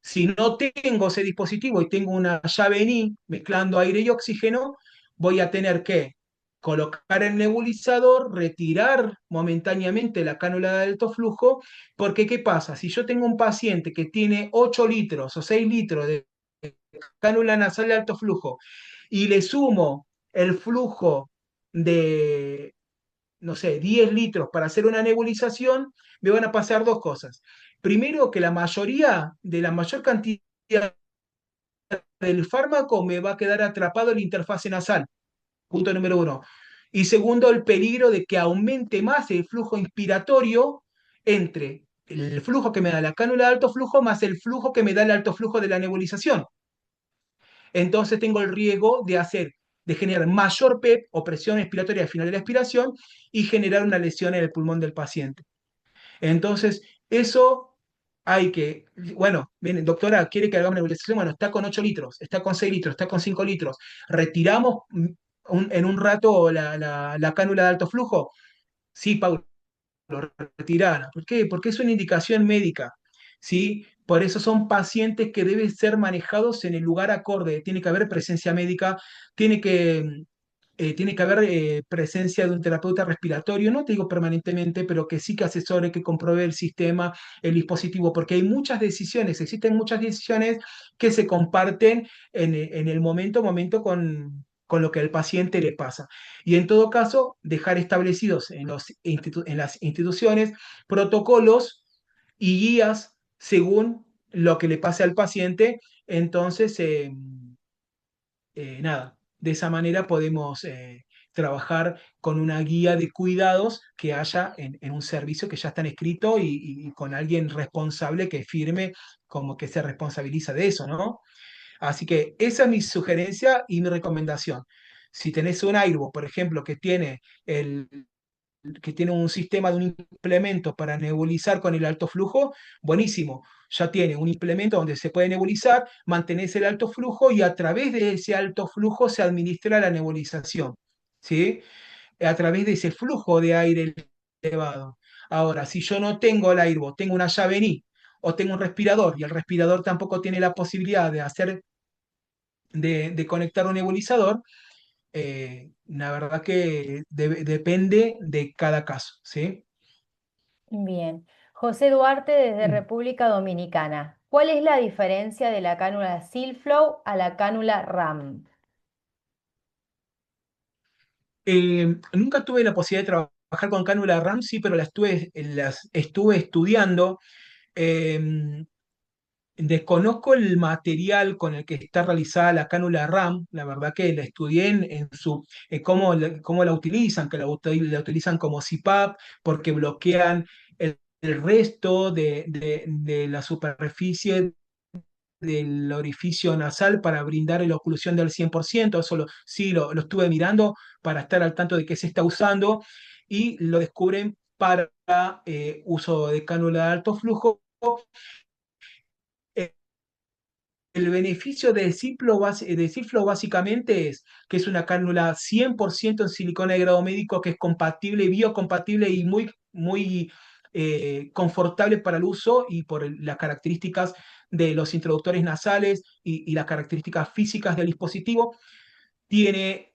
si no tengo ese dispositivo y tengo una llave NI mezclando aire y oxígeno, voy a tener que colocar el nebulizador, retirar momentáneamente la cánula de alto flujo, porque ¿qué pasa? Si yo tengo un paciente que tiene 8 litros o 6 litros de cánula nasal de alto flujo y le sumo el flujo de, no sé, 10 litros para hacer una nebulización, me van a pasar dos cosas. Primero, que la mayoría de la mayor cantidad del fármaco me va a quedar atrapado en la interfase nasal, punto número uno. Y segundo, el peligro de que aumente más el flujo inspiratorio entre el flujo que me da la cánula de alto flujo más el flujo que me da el alto flujo de la nebulización. Entonces tengo el riesgo de generar mayor PEP o presión expiratoria al final de la expiración y generar una lesión en el pulmón del paciente. Entonces, eso hay que, bueno, miren, doctora, quiere que hagamos nebulización, bueno, está con 8 litros, está con 6 litros, está con 5 litros, retiramos en un rato la cánula de alto flujo. Sí, Paulo, retirarla. ¿Por qué? Porque es una indicación médica, ¿sí? Por eso son pacientes que deben ser manejados en el lugar acorde. Tiene que haber presencia médica, tiene que, tiene que haber presencia de un terapeuta respiratorio, no te digo permanentemente, pero que sí que asesore, que compruebe el sistema, el dispositivo, porque hay muchas decisiones, existen muchas decisiones que se comparten en el momento con lo que al paciente le pasa. Y en todo caso, dejar establecidos en las instituciones protocolos y guías según lo que le pase al paciente. Entonces, nada, de esa manera podemos trabajar con una guía de cuidados que haya en un servicio que ya está escrito y con alguien responsable que firme como que se responsabiliza de eso, ¿no? Así que esa es mi sugerencia y mi recomendación. Si tenés un Airbo, por ejemplo, el, que tiene un sistema de un implemento para nebulizar con el alto flujo, buenísimo. Ya tiene un implemento donde se puede nebulizar, mantenés el alto flujo y a través de ese alto flujo se administra la nebulización, ¿sí? A través de ese flujo de aire elevado. Ahora, si yo no tengo el Airbo, tengo una llave NI o tengo un respirador y el respirador tampoco tiene la posibilidad de conectar un nebulizador, la verdad que depende de cada caso, ¿sí? Bien. José Duarte desde Mm. República Dominicana. ¿Cuál es la diferencia de la cánula Silflow a la cánula RAM? Nunca tuve la posibilidad de trabajar con cánula Ramsey, pero las estuve estudiando. Eh, Desconozco el material con el que está realizada la cánula RAM, la verdad que la estudié en cómo la utilizan, que la utilizan como CPAP porque bloquean el resto de la superficie del orificio nasal para brindar la oclusión del 100%. Sí, lo estuve mirando para estar al tanto de qué se está usando y lo descubren para uso de cánula de alto flujo. Eh, El beneficio de Ciplo básicamente es que es una cánula 100% en silicona de grado médico que es compatible, biocompatible y muy confortable para el uso y por las características de los introductores nasales y las características físicas del dispositivo. Tiene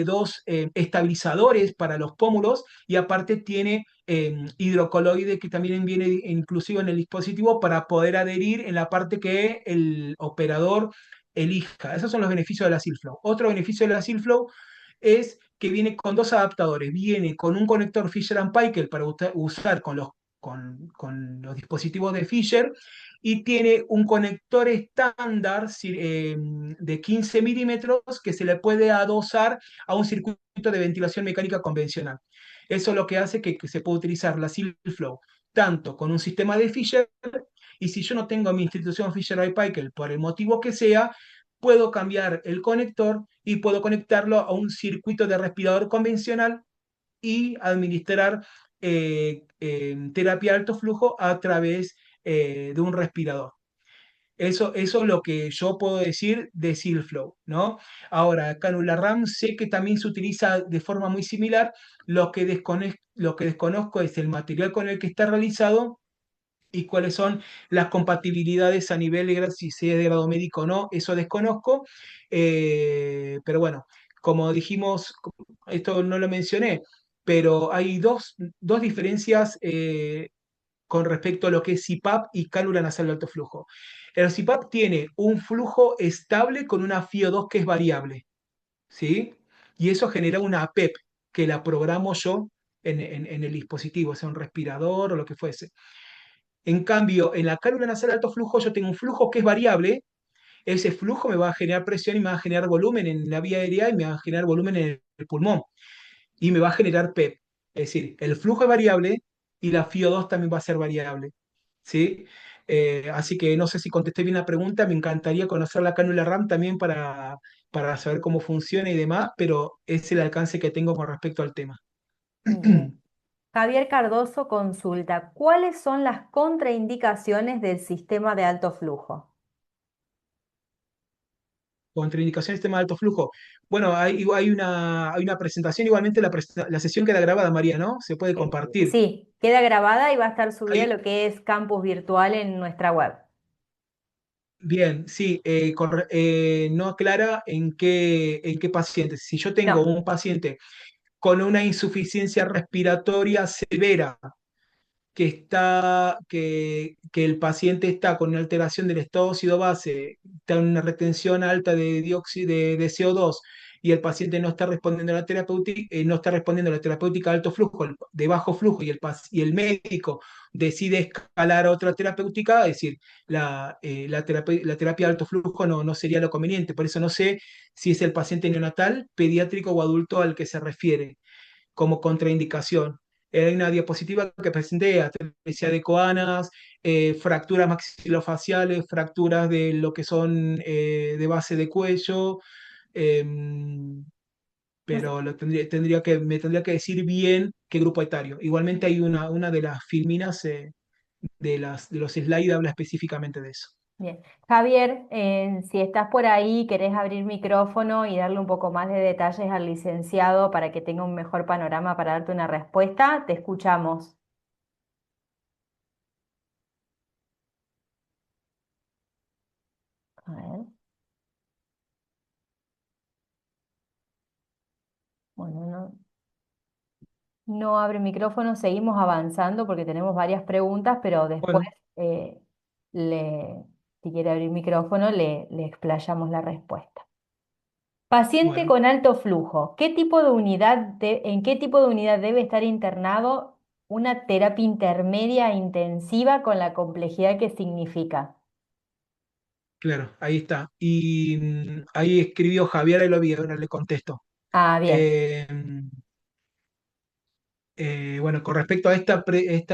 dos estabilizadores para los pómulos y aparte tiene hidrocoloide que también viene inclusive en el dispositivo para poder adherir en la parte que el operador elija. Esos son los beneficios de la Silflow. Otro beneficio de la Silflow es que viene con dos adaptadores. Viene con un conector Fisher Paykel para usar con los dispositivos de Fisher y tiene un conector estándar de 15 milímetros que se le puede adosar a un circuito de ventilación mecánica convencional. Eso es lo que hace que se pueda utilizar la Silflow tanto con un sistema de Fisher y si yo no tengo mi institución Fisher Paykel por el motivo que sea, puedo cambiar el conector y puedo conectarlo a un circuito de respirador convencional y administrar terapia de alto flujo a través de un respirador. Eso es lo que yo puedo decir de Silflow, ¿no? Ahora, Cánula RAM sé que también se utiliza de forma muy similar. Lo que desconozco es el material con el que está realizado y cuáles son las compatibilidades a nivel de grado, si sea de grado médico o no, eso desconozco. Pero bueno, como dijimos, esto no lo mencioné, pero hay dos diferencias con respecto a lo que es CPAP y cánula nasal de alto flujo. El CPAP tiene un flujo estable con una FiO2 que es variable, ¿sí? Y eso genera una PEP que la programo yo en el dispositivo, sea un respirador o lo que fuese. En cambio, en la cánula nasal de alto flujo yo tengo un flujo que es variable. Ese flujo me va a generar presión y me va a generar volumen en la vía aérea y me va a generar volumen en el pulmón y me va a generar PEP. Es decir, el flujo es variable y la FiO2 también va a ser variable. ¿Sí? Así que no sé si contesté bien la pregunta, me encantaría conocer la cánula RAM también para saber cómo funciona y demás, pero es el alcance que tengo con respecto al tema. Bien. Javier Cardoso consulta, ¿cuáles son las contraindicaciones del sistema de alto flujo? Contraindicación del sistema de alto flujo. Bueno, hay una presentación, igualmente la sesión queda grabada, María, ¿no? Se puede compartir. Sí, queda grabada y va a estar subida a Hay, lo que es campus virtual en nuestra web. bien, sí, no aclara en qué paciente. Si yo tengo No, un paciente con una insuficiencia respiratoria severa, que el paciente está con una alteración del estado óxido base, está en una retención alta de dióxido de CO2 y el paciente no está respondiendo a la terapéutica, no está respondiendo a la terapéutica de alto flujo, de bajo flujo, y el médico decide escalar a otra terapéutica, es decir, la terapia de alto flujo no sería lo conveniente. Por eso no sé si es el paciente neonatal, pediátrico o adulto al que se refiere como contraindicación. Hay una diapositiva que presenté, atresia de coanas, fracturas maxilofaciales, fracturas de lo que son de base de cuello, eh, no sé. pero me tendría que decir bien qué grupo etario. Igualmente hay una de las filminas de los slides habla específicamente de eso. Bien. Javier, si estás por ahí, querés abrir micrófono y darle un poco más de detalles al licenciado para que tenga un mejor panorama para darte una respuesta, te escuchamos. A ver, bueno, no abre micrófono, seguimos avanzando porque tenemos varias preguntas, pero después, Bueno, eh, le, si quiere abrir micrófono, le explayamos la respuesta. Paciente bueno, con alto flujo, ¿en qué tipo de unidad debe estar internado una terapia intermedia e intensiva con la complejidad que significa? claro, ahí está. Y ahí escribió Javier, ahí lo vi, ahora le contesto. Ah, bien, Eh, bueno, con respecto a esta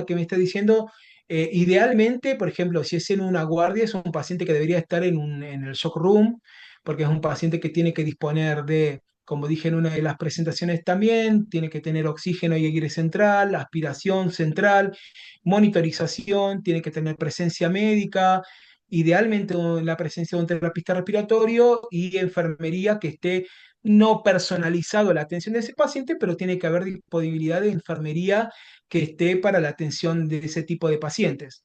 que me está diciendo, idealmente, por ejemplo, si es en una guardia, es un paciente que debería estar en el shock room, porque es un paciente que tiene que disponer de, como dije en una de las presentaciones también, tiene que tener oxígeno y aire central, aspiración central, monitorización, tiene que tener presencia médica, idealmente la presencia de un terapista respiratorio y enfermería que esté no personalizado la atención de ese paciente, pero tiene que haber disponibilidad de enfermería que esté para la atención de ese tipo de pacientes.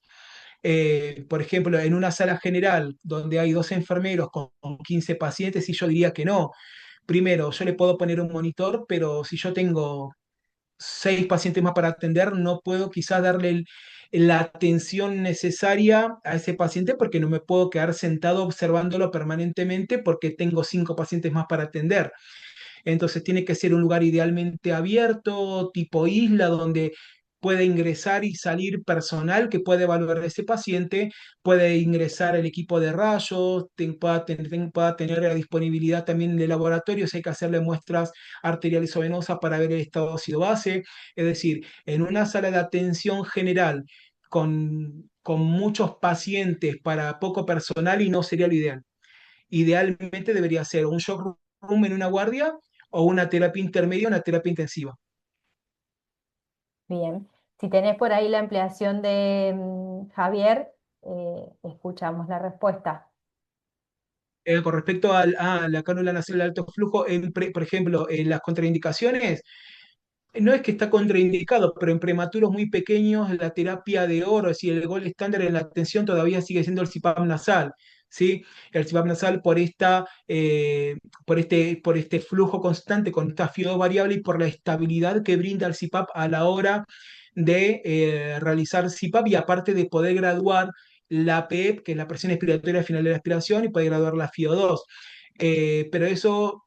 Por ejemplo, en una sala general donde hay dos enfermeros con 15 pacientes, y yo diría que no. Primero, yo le puedo poner un monitor, pero si yo tengo 6 pacientes más para atender, no puedo quizás darle la atención necesaria a ese paciente porque no me puedo quedar sentado observándolo permanentemente porque tengo 5 pacientes más para atender. Entonces tiene que ser un lugar idealmente abierto, tipo isla, donde puede ingresar y salir personal que puede evaluar a ese paciente, puede ingresar el equipo de rayos, pueda tener la disponibilidad también de laboratorios, hay que hacerle muestras arteriales o venosas para ver el estado ácido base. Es decir, en una sala de atención general con muchos pacientes para poco personal y no sería lo ideal. Idealmente debería ser un shock room en una guardia o una terapia intermedia, una terapia intensiva. bien. Si tenés por ahí la ampliación de Javier, escuchamos la respuesta. Con respecto a la cánula nasal de alto flujo, por ejemplo, en las contraindicaciones, no es que está contraindicado, pero en prematuros muy pequeños la terapia de oro, es decir, el gol estándar en la atención todavía sigue siendo el CPAP nasal, ¿sí? El CPAP nasal por este flujo constante con esta FIO variable y por la estabilidad que brinda el CPAP a la hora de realizar CPAP y aparte de poder graduar la PEP, que es la presión expiratoria final de la expiración, y poder graduar la FIO2. Pero eso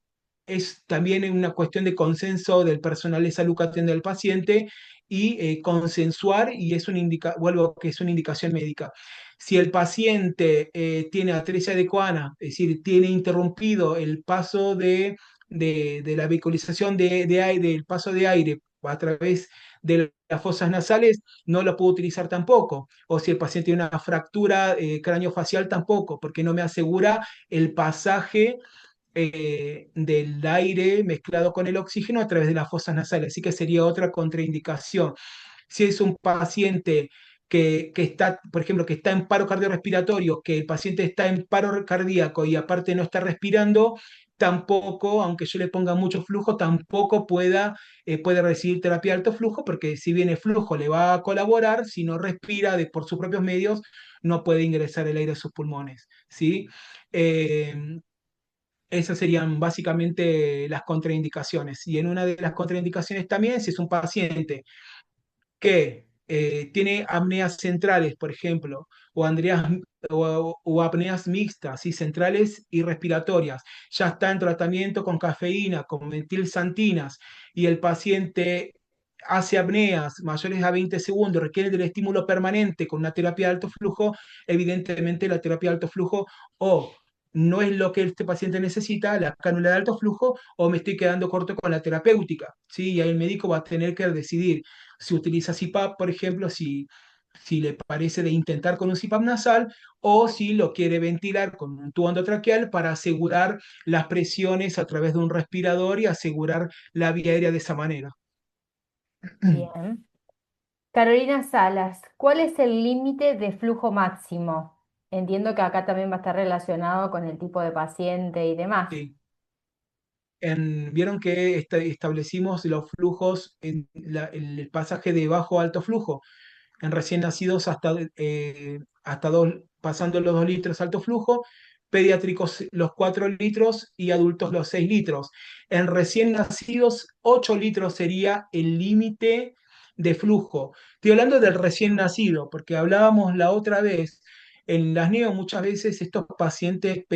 es también una cuestión de consenso del personal de salud que atiende al paciente y consensuar, y vuelvo que es una indicación médica. Si el paciente tiene atresia de Coana, es decir, tiene interrumpido el paso de la vehiculización del paso de aire a través de las fosas nasales, no lo puedo utilizar tampoco. O si el paciente tiene una fractura craneofacial, tampoco, porque no me asegura el pasaje del aire mezclado con el oxígeno a través de las fosas nasales, así que sería otra contraindicación. Si es un paciente que está, por ejemplo, que está en paro cardiorrespiratorio, que el paciente está en paro cardíaco y aparte no está respirando, tampoco, aunque yo le ponga mucho flujo, tampoco puede recibir terapia de alto flujo, porque si bien el flujo le va a colaborar, si no respira por sus propios medios, no puede ingresar el aire a sus pulmones, ¿sí? Eh, Esas serían básicamente las contraindicaciones. Y en una de las contraindicaciones también, si es un paciente que tiene apneas centrales, por ejemplo, o apneas mixtas, ¿sí? Centrales y respiratorias, ya está en tratamiento con cafeína, con metilsantinas, y el paciente hace apneas mayores a 20 segundos, requiere del estímulo permanente con una terapia de alto flujo, evidentemente la terapia de alto flujo o no es lo que este paciente necesita, la cánula de alto flujo, o me estoy quedando corto con la terapéutica, ¿sí? Y ahí el médico va a tener que decidir si utiliza CPAP, por ejemplo, si le parece de intentar con un CPAP nasal o si lo quiere ventilar con un tubo endotraqueal para asegurar las presiones a través de un respirador y asegurar la vía aérea de esa manera. Bien. Carolina Salas, ¿cuál es el límite de flujo máximo? Entiendo que acá también va a estar relacionado con el tipo de paciente y demás. Sí. Vieron que establecimos los flujos en el pasaje de bajo a alto flujo en recién nacidos hasta pasando los 2 litros alto flujo, pediátricos los 4 litros y adultos los 6 litros. En recién nacidos, 8 litros sería el límite de flujo. Estoy hablando del recién nacido, porque hablábamos la otra vez. En las neo muchas veces estos pacientes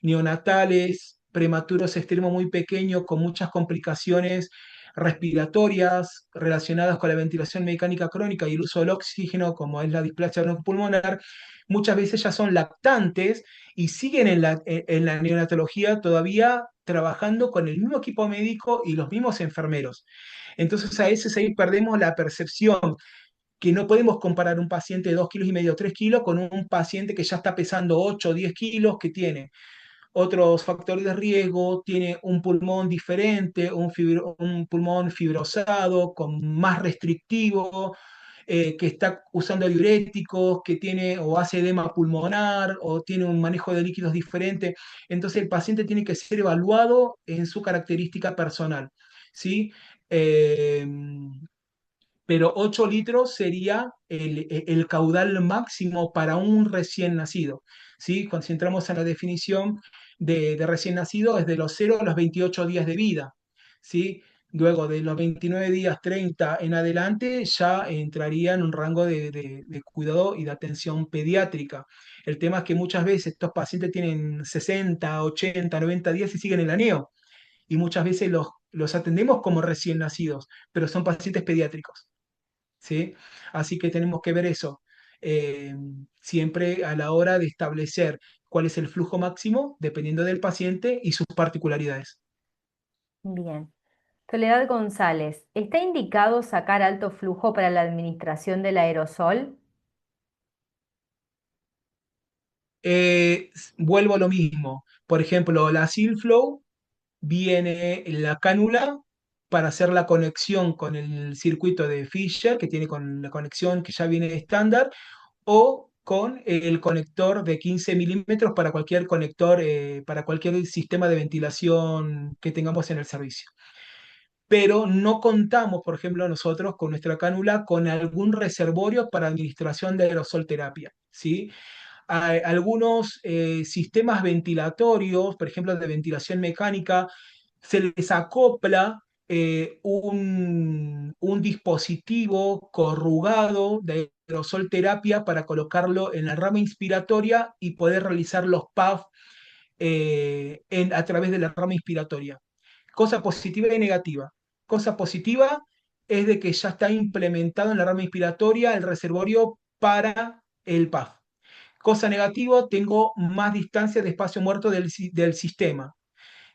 neonatales, prematuros extremo muy pequeños, con muchas complicaciones respiratorias relacionadas con la ventilación mecánica crónica y el uso del oxígeno, como es la displasia broncopulmonar, muchas veces ya son lactantes y siguen en la neonatología todavía trabajando con el mismo equipo médico y los mismos enfermeros. Entonces a veces ahí perdemos la percepción que no podemos comparar un paciente de 2,5 kilos, 3 kilos con un paciente que ya está pesando 8 o 10 kilos, que tiene otros factores de riesgo, tiene un pulmón diferente, un pulmón fibrosado, con más restrictivo, que está usando diuréticos, que tiene o hace edema pulmonar o tiene un manejo de líquidos diferente. Entonces el paciente tiene que ser evaluado en su característica personal, ¿sí? Eh, pero 8 litros sería el caudal máximo para un recién nacido, ¿sí? Cuando si entramos en la definición de recién nacido, es de los 0 a los 28 días de vida, ¿sí? Luego de los 29 días 30 en adelante ya entraría en un rango de cuidado y de atención pediátrica. El tema es que muchas veces estos pacientes tienen 60, 80, 90 días y siguen en la neo, y muchas veces los atendemos como recién nacidos, pero son pacientes pediátricos. ¿Sí? Así que tenemos que ver eso, eh, siempre a la hora de establecer cuál es el flujo máximo, dependiendo del paciente y sus particularidades. Bien. Soledad González, ¿está indicado sacar alto flujo para la administración del aerosol? Vuelvo a lo mismo. Por ejemplo, la Silflow viene en la cánula para hacer la conexión con el circuito de Fisher, que tiene con la conexión que ya viene estándar, o con el conector de 15 milímetros para cualquier conector, para cualquier sistema de ventilación que tengamos en el servicio. Pero no contamos, por ejemplo, nosotros con nuestra cánula con algún reservorio para administración de aerosol terapia, ¿sí? Algunos sistemas ventilatorios, por ejemplo, de ventilación mecánica, se les acopla un dispositivo corrugado de aerosol terapia para colocarlo en la rama inspiratoria y poder realizar los PAF a través de la rama inspiratoria. Cosa positiva y negativa. Cosa positiva es de que ya está implementado en la rama inspiratoria el reservorio para el PAF. Cosa negativa, tengo más distancia de espacio muerto del sistema.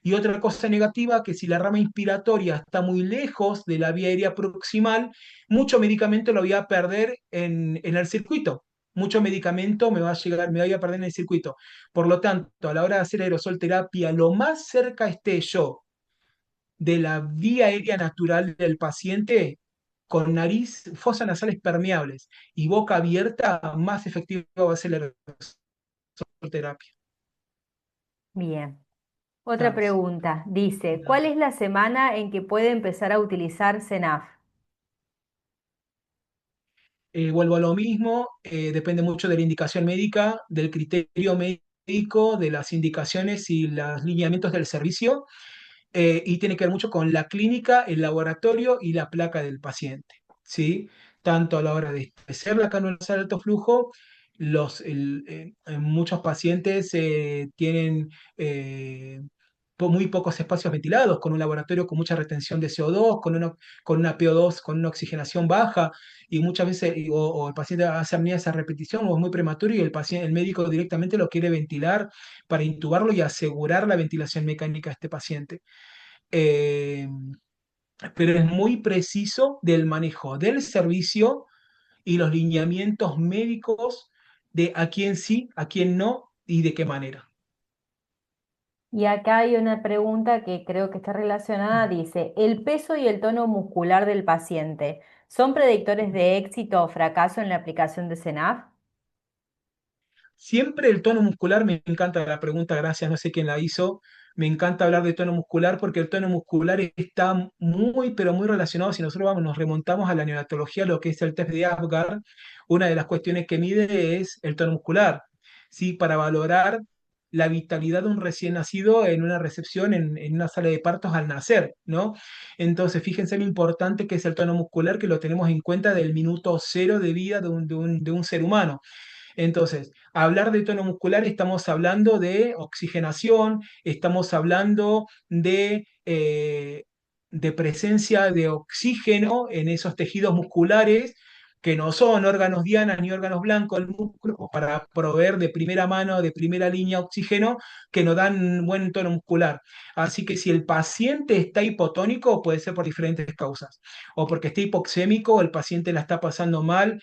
Y otra cosa negativa, que si la rama inspiratoria está muy lejos de la vía aérea proximal, mucho medicamento lo voy a perder en el circuito. Mucho medicamento me va a llegar, me voy a perder en el circuito. Por lo tanto, a la hora de hacer aerosol terapia, lo más cerca esté yo de la vía aérea natural del paciente, con nariz, fosas nasales permeables y boca abierta, más efectivo va a ser la aerosol terapia. Bien. Otra Estamos. pregunta. Dice, ¿cuál es la semana en que puede empezar a utilizar CENAF? Vuelvo a lo mismo, depende mucho de la indicación médica, del criterio médico, de las indicaciones y los lineamientos del servicio, y tiene que ver mucho con la clínica, el laboratorio y la placa del paciente, ¿sí? Tanto a la hora de hacer la cánula de alto flujo, muchos pacientes tienen muy pocos espacios ventilados, con un laboratorio con mucha retención de CO2, con una PO2, con una oxigenación baja, y muchas veces, o el paciente hace apnea esa repetición, o es muy prematuro, y el médico directamente lo quiere ventilar para intubarlo y asegurar la ventilación mecánica de este paciente. Eh, pero es muy preciso del manejo del servicio y los lineamientos médicos de a quién sí, a quién no y de qué manera. Y acá hay una pregunta que creo que está relacionada. Dice, ¿el peso y el tono muscular del paciente son predictores de éxito o fracaso en la aplicación de CENAF? Siempre el tono muscular, me encanta la pregunta, gracias, no sé quién la hizo. Me encanta hablar de tono muscular porque el tono muscular está muy, pero muy relacionado. Si nosotros nos remontamos a la neonatología, lo que es el test de Apgar, una de las cuestiones que mide es el tono muscular, ¿sí? Para valorar la vitalidad de un recién nacido en una recepción, en una sala de partos al nacer, ¿no? Entonces, fíjense lo importante que es el tono muscular, que lo tenemos en cuenta del minuto cero de vida de un ser humano. Entonces, hablar de tono muscular, estamos hablando de oxigenación, estamos hablando de presencia de oxígeno en esos tejidos musculares que no son órganos dianas ni órganos blancos del músculo, para proveer de primera mano, de primera línea oxígeno que nos dan buen tono muscular. Así que si el paciente está hipotónico, puede ser por diferentes causas, o porque está hipoxémico, o el paciente la está pasando mal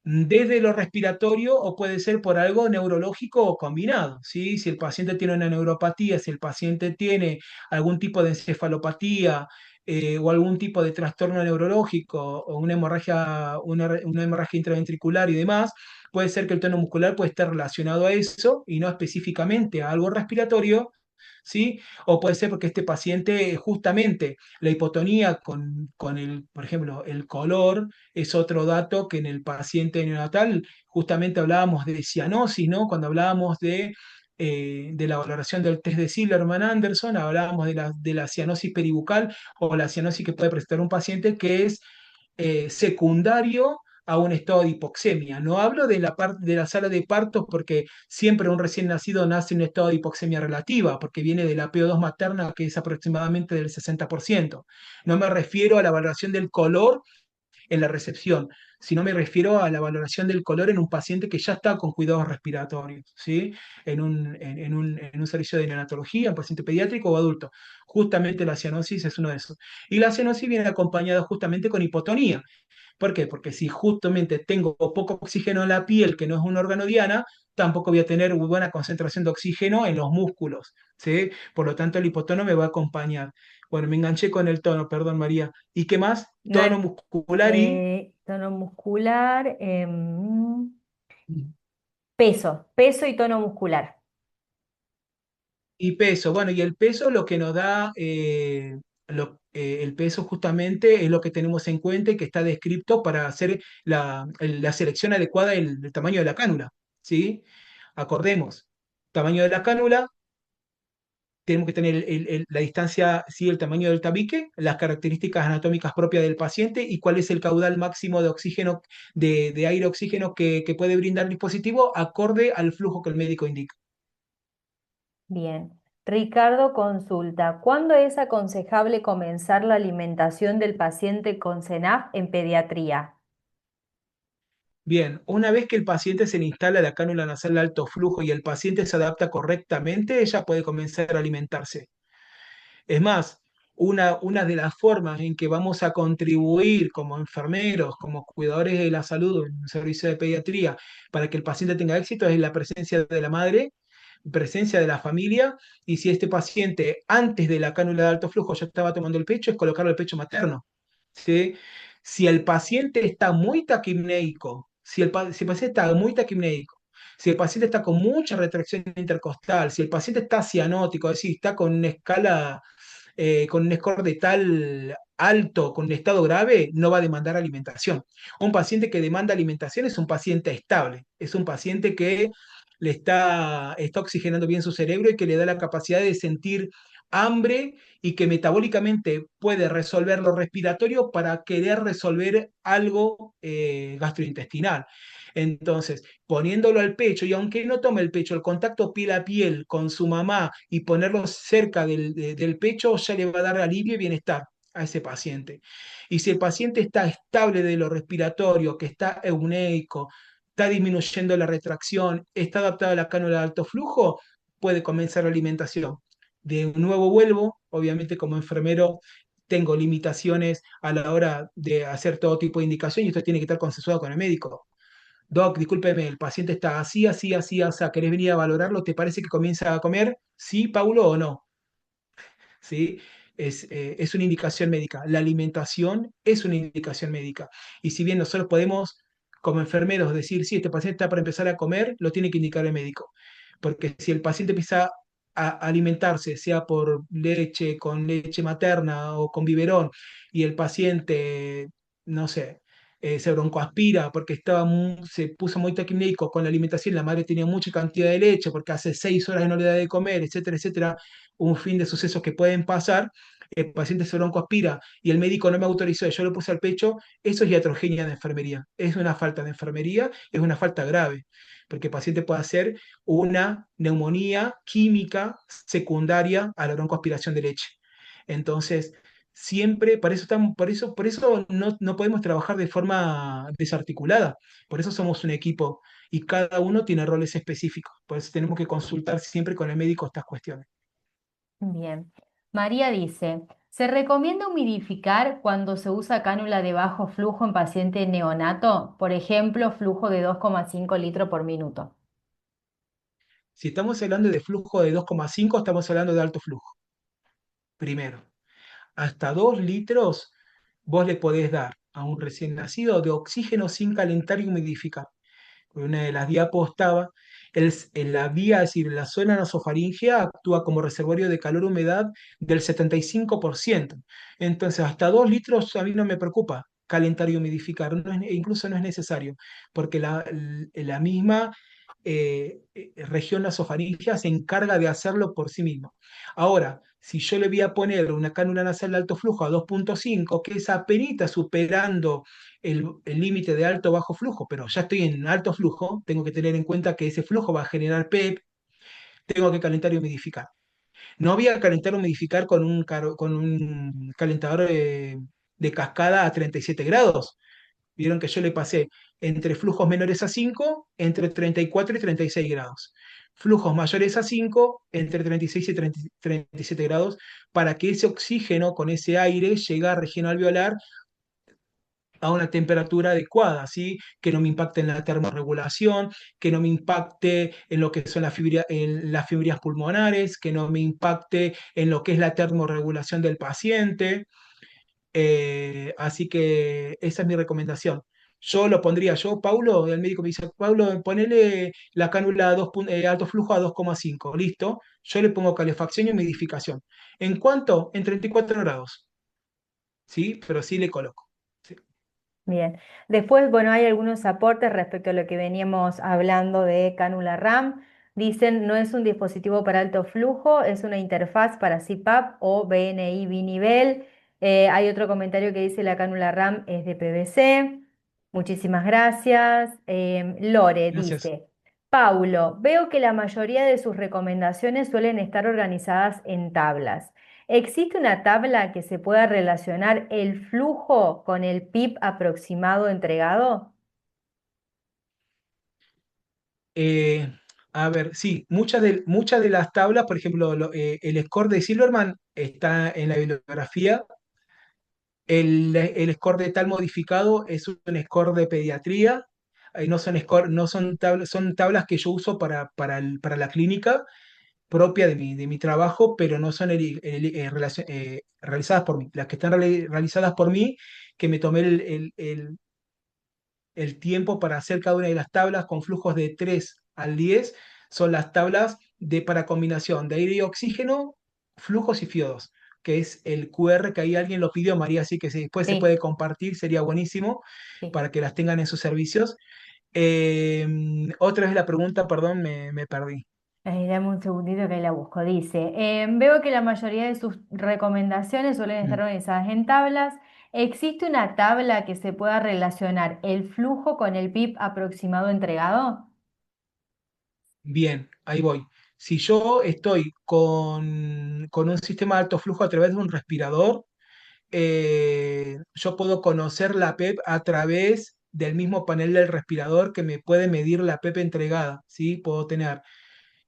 desde lo respiratorio, o puede ser por algo neurológico o combinado, ¿sí? Si el paciente tiene una neuropatía, si el paciente tiene algún tipo de encefalopatía, o algún tipo de trastorno neurológico o una hemorragia intraventricular y demás, puede ser que el tono muscular puede estar relacionado a eso y no específicamente a algo respiratorio, ¿sí? O puede ser porque este paciente, justamente la hipotonía con por ejemplo, el color es otro dato que en el paciente neonatal justamente hablábamos de cianosis, ¿no? Cuando hablábamos de la valoración del test de Silverman-Anderson, hablábamos de la cianosis peribucal, o la cianosis que puede presentar un paciente que es secundario a un estado de hipoxemia. No hablo de la parte de la sala de partos, porque siempre un recién nacido nace en un estado de hipoxemia relativa, porque viene de la PO2 materna, que es aproximadamente del 60%. No me refiero a la valoración del color en la recepción, sino me refiero a la valoración del color en un paciente que ya está con cuidados respiratorios, ¿sí? En un servicio de neonatología, un paciente pediátrico o adulto. Justamente la cianosis es uno de esos. Y la cianosis viene acompañada justamente con hipotonía. ¿Por qué? Porque si justamente tengo poco oxígeno en la piel, que no es un órgano diana, tampoco voy a tener muy buena concentración de oxígeno en los músculos, ¿sí? Por lo tanto, el hipotono me va a acompañar. Bueno, me enganché con el tono, perdón, María. ¿Y qué más? No Tono hay- muscular y, tono muscular, peso y tono muscular. y peso. Bueno, y el peso lo que nos da, el peso justamente es lo que tenemos en cuenta y que está descrito para hacer la selección adecuada del tamaño de la cánula, ¿sí? Acordemos, tamaño de la cánula, tenemos que tener la distancia, sí, el tamaño del tabique, las características anatómicas propias del paciente y cuál es el caudal máximo de oxígeno, de aire oxígeno que puede brindar el dispositivo acorde al flujo que el médico indica. Bien. Ricardo consulta, ¿cuándo es aconsejable comenzar la alimentación del paciente con CENAF en pediatría? Bien, una vez que el paciente se le instala la cánula nasal de alto flujo y el paciente se adapta correctamente, ella puede comenzar a alimentarse. Es más, una de las formas en que vamos a contribuir como enfermeros, como cuidadores de la salud en un servicio de pediatría, para que el paciente tenga éxito, es la presencia de la madre, presencia de la familia, y si este paciente antes de la cánula de alto flujo ya estaba tomando el pecho, es colocarlo el pecho materno, ¿sí? Si el paciente está muy taquipneico, si el paciente está muy taquipneico, Si el paciente está con mucha retracción intercostal, si el paciente está cianótico, es decir, está con una escala, con un score de tal alto, con un estado grave, no va a demandar alimentación. Un paciente que demanda alimentación es un paciente estable, es un paciente que está oxigenando bien su cerebro y que le da la capacidad de sentir hambre y que metabólicamente puede resolver lo respiratorio para querer resolver algo gastrointestinal. Entonces, poniéndolo al pecho, y aunque no tome el pecho, el contacto piel a piel con su mamá y ponerlo cerca del pecho ya le va a dar alivio y bienestar a ese paciente. Y si el paciente está estable de lo respiratorio, que está euneico, está disminuyendo la retracción, está adaptado a la cánula de alto flujo, puede comenzar la alimentación. De nuevo vuelvo, obviamente como enfermero tengo limitaciones a la hora de hacer todo tipo de indicación y esto tiene que estar consensuado con el médico. Doc, discúlpeme, el paciente está así, así, así, así, ¿querés venir a valorarlo? ¿Te parece que comienza a comer? ¿Sí, Paulo, o no? ¿Sí? Es una indicación médica. La alimentación es una indicación médica. Y si bien nosotros podemos, como enfermeros, decir, sí, este paciente está para empezar a comer, lo tiene que indicar el médico. Porque si el paciente empieza a alimentarse, sea por leche, con leche materna o con biberón, y el paciente, no sé, se broncoaspira porque se puso muy taquimeico con la alimentación, la madre tenía mucha cantidad de leche porque hace 6 horas que no le da de comer, etcétera, etcétera, un fin de sucesos que pueden pasar, el paciente se broncoaspira y el médico no me autorizó y yo lo puse al pecho, eso es iatrogenia de enfermería. Es una falta de enfermería, es una falta grave, porque el paciente puede hacer una neumonía química secundaria a la broncoaspiración de leche. Entonces, siempre, por eso no podemos trabajar de forma desarticulada, por eso somos un equipo y cada uno tiene roles específicos, por eso tenemos que consultar siempre con el médico estas cuestiones. Bien. María dice, ¿se recomienda humidificar cuando se usa cánula de bajo flujo en paciente neonato? Por ejemplo, flujo de 2,5 litros por minuto. Si estamos hablando de flujo de 2,5, estamos hablando de alto flujo. Primero, hasta 2 litros vos le podés dar a un recién nacido de oxígeno sin calentar y humidificar. Una de las diapos estaba, en la vía, es decir, la zona nasofaringea actúa como reservorio de calor-humedad del 75%. Entonces, hasta 2 litros a mí no me preocupa calentar y humidificar, incluso no es necesario, porque la misma región nasofaringea se encarga de hacerlo por sí misma. Ahora, si yo le voy a poner una cánula nasal de alto flujo a 2,5, que es apenas superando el límite de alto o bajo flujo, pero ya estoy en alto flujo, tengo que tener en cuenta que ese flujo va a generar PEP, tengo que calentar y humidificar. No voy a calentar y humidificar con un calentador de cascada a 37 grados. Vieron que yo le pasé entre flujos menores a 5, entre 34 y 36 grados. Flujos mayores a 5, entre 36 y 37 grados, para que ese oxígeno con ese aire llegue a región alveolar a una temperatura adecuada, ¿sí? Que no me impacte en la termorregulación, que no me impacte en lo que son en las fibras pulmonares, que no me impacte en lo que es la termorregulación del paciente. Así que esa es mi recomendación. Yo lo pondría, Paulo, el médico me dice, Paulo, ponele la cánula alto flujo a 2,5, listo. Yo le pongo calefacción y humidificación. ¿En cuánto? En 34 grados, ¿sí? Pero sí le coloco. Sí. Bien. Después, bueno, hay algunos aportes respecto a lo que veníamos hablando de cánula RAM. Dicen, no es un dispositivo para alto flujo, es una interfaz para CPAP o BNI binivel. Hay otro comentario que dice la cánula RAM es de PVC. Muchísimas gracias. Lore Gracias. dice, Paulo, veo que la mayoría de sus recomendaciones suelen estar organizadas en tablas. ¿Existe una tabla que se pueda relacionar el flujo con el PIB aproximado entregado? Eh, a ver, sí, muchas de las tablas, por ejemplo, el score de Silverman está en la bibliografía. El score de tal modificado es un score de pediatría. No son tablas que yo uso para la clínica propia de mi trabajo, pero no son realizadas por mí. Las que están realizadas por mí, que me tomé el tiempo para hacer cada una de las tablas con flujos de 3 al 10 son las tablas para combinación de aire y oxígeno, flujos y fiodos, que es el QR que ahí alguien lo pidió, María, así que si después se Sí, puede compartir, sería buenísimo sí. para que las tengan en sus servicios. Eh, Otra vez la pregunta, perdón, me perdí. Dame un segundito que ahí la busco. Dice, veo que la mayoría de sus recomendaciones suelen estar Mm. organizadas en tablas. ¿Existe una tabla que se pueda relacionar el flujo con el PIB aproximado entregado? Bien, ahí voy. Si yo estoy con un sistema de alto flujo a través de un respirador, yo puedo conocer la PEP a través del mismo panel del respirador que me puede medir la PEP entregada, ¿sí? Puedo tener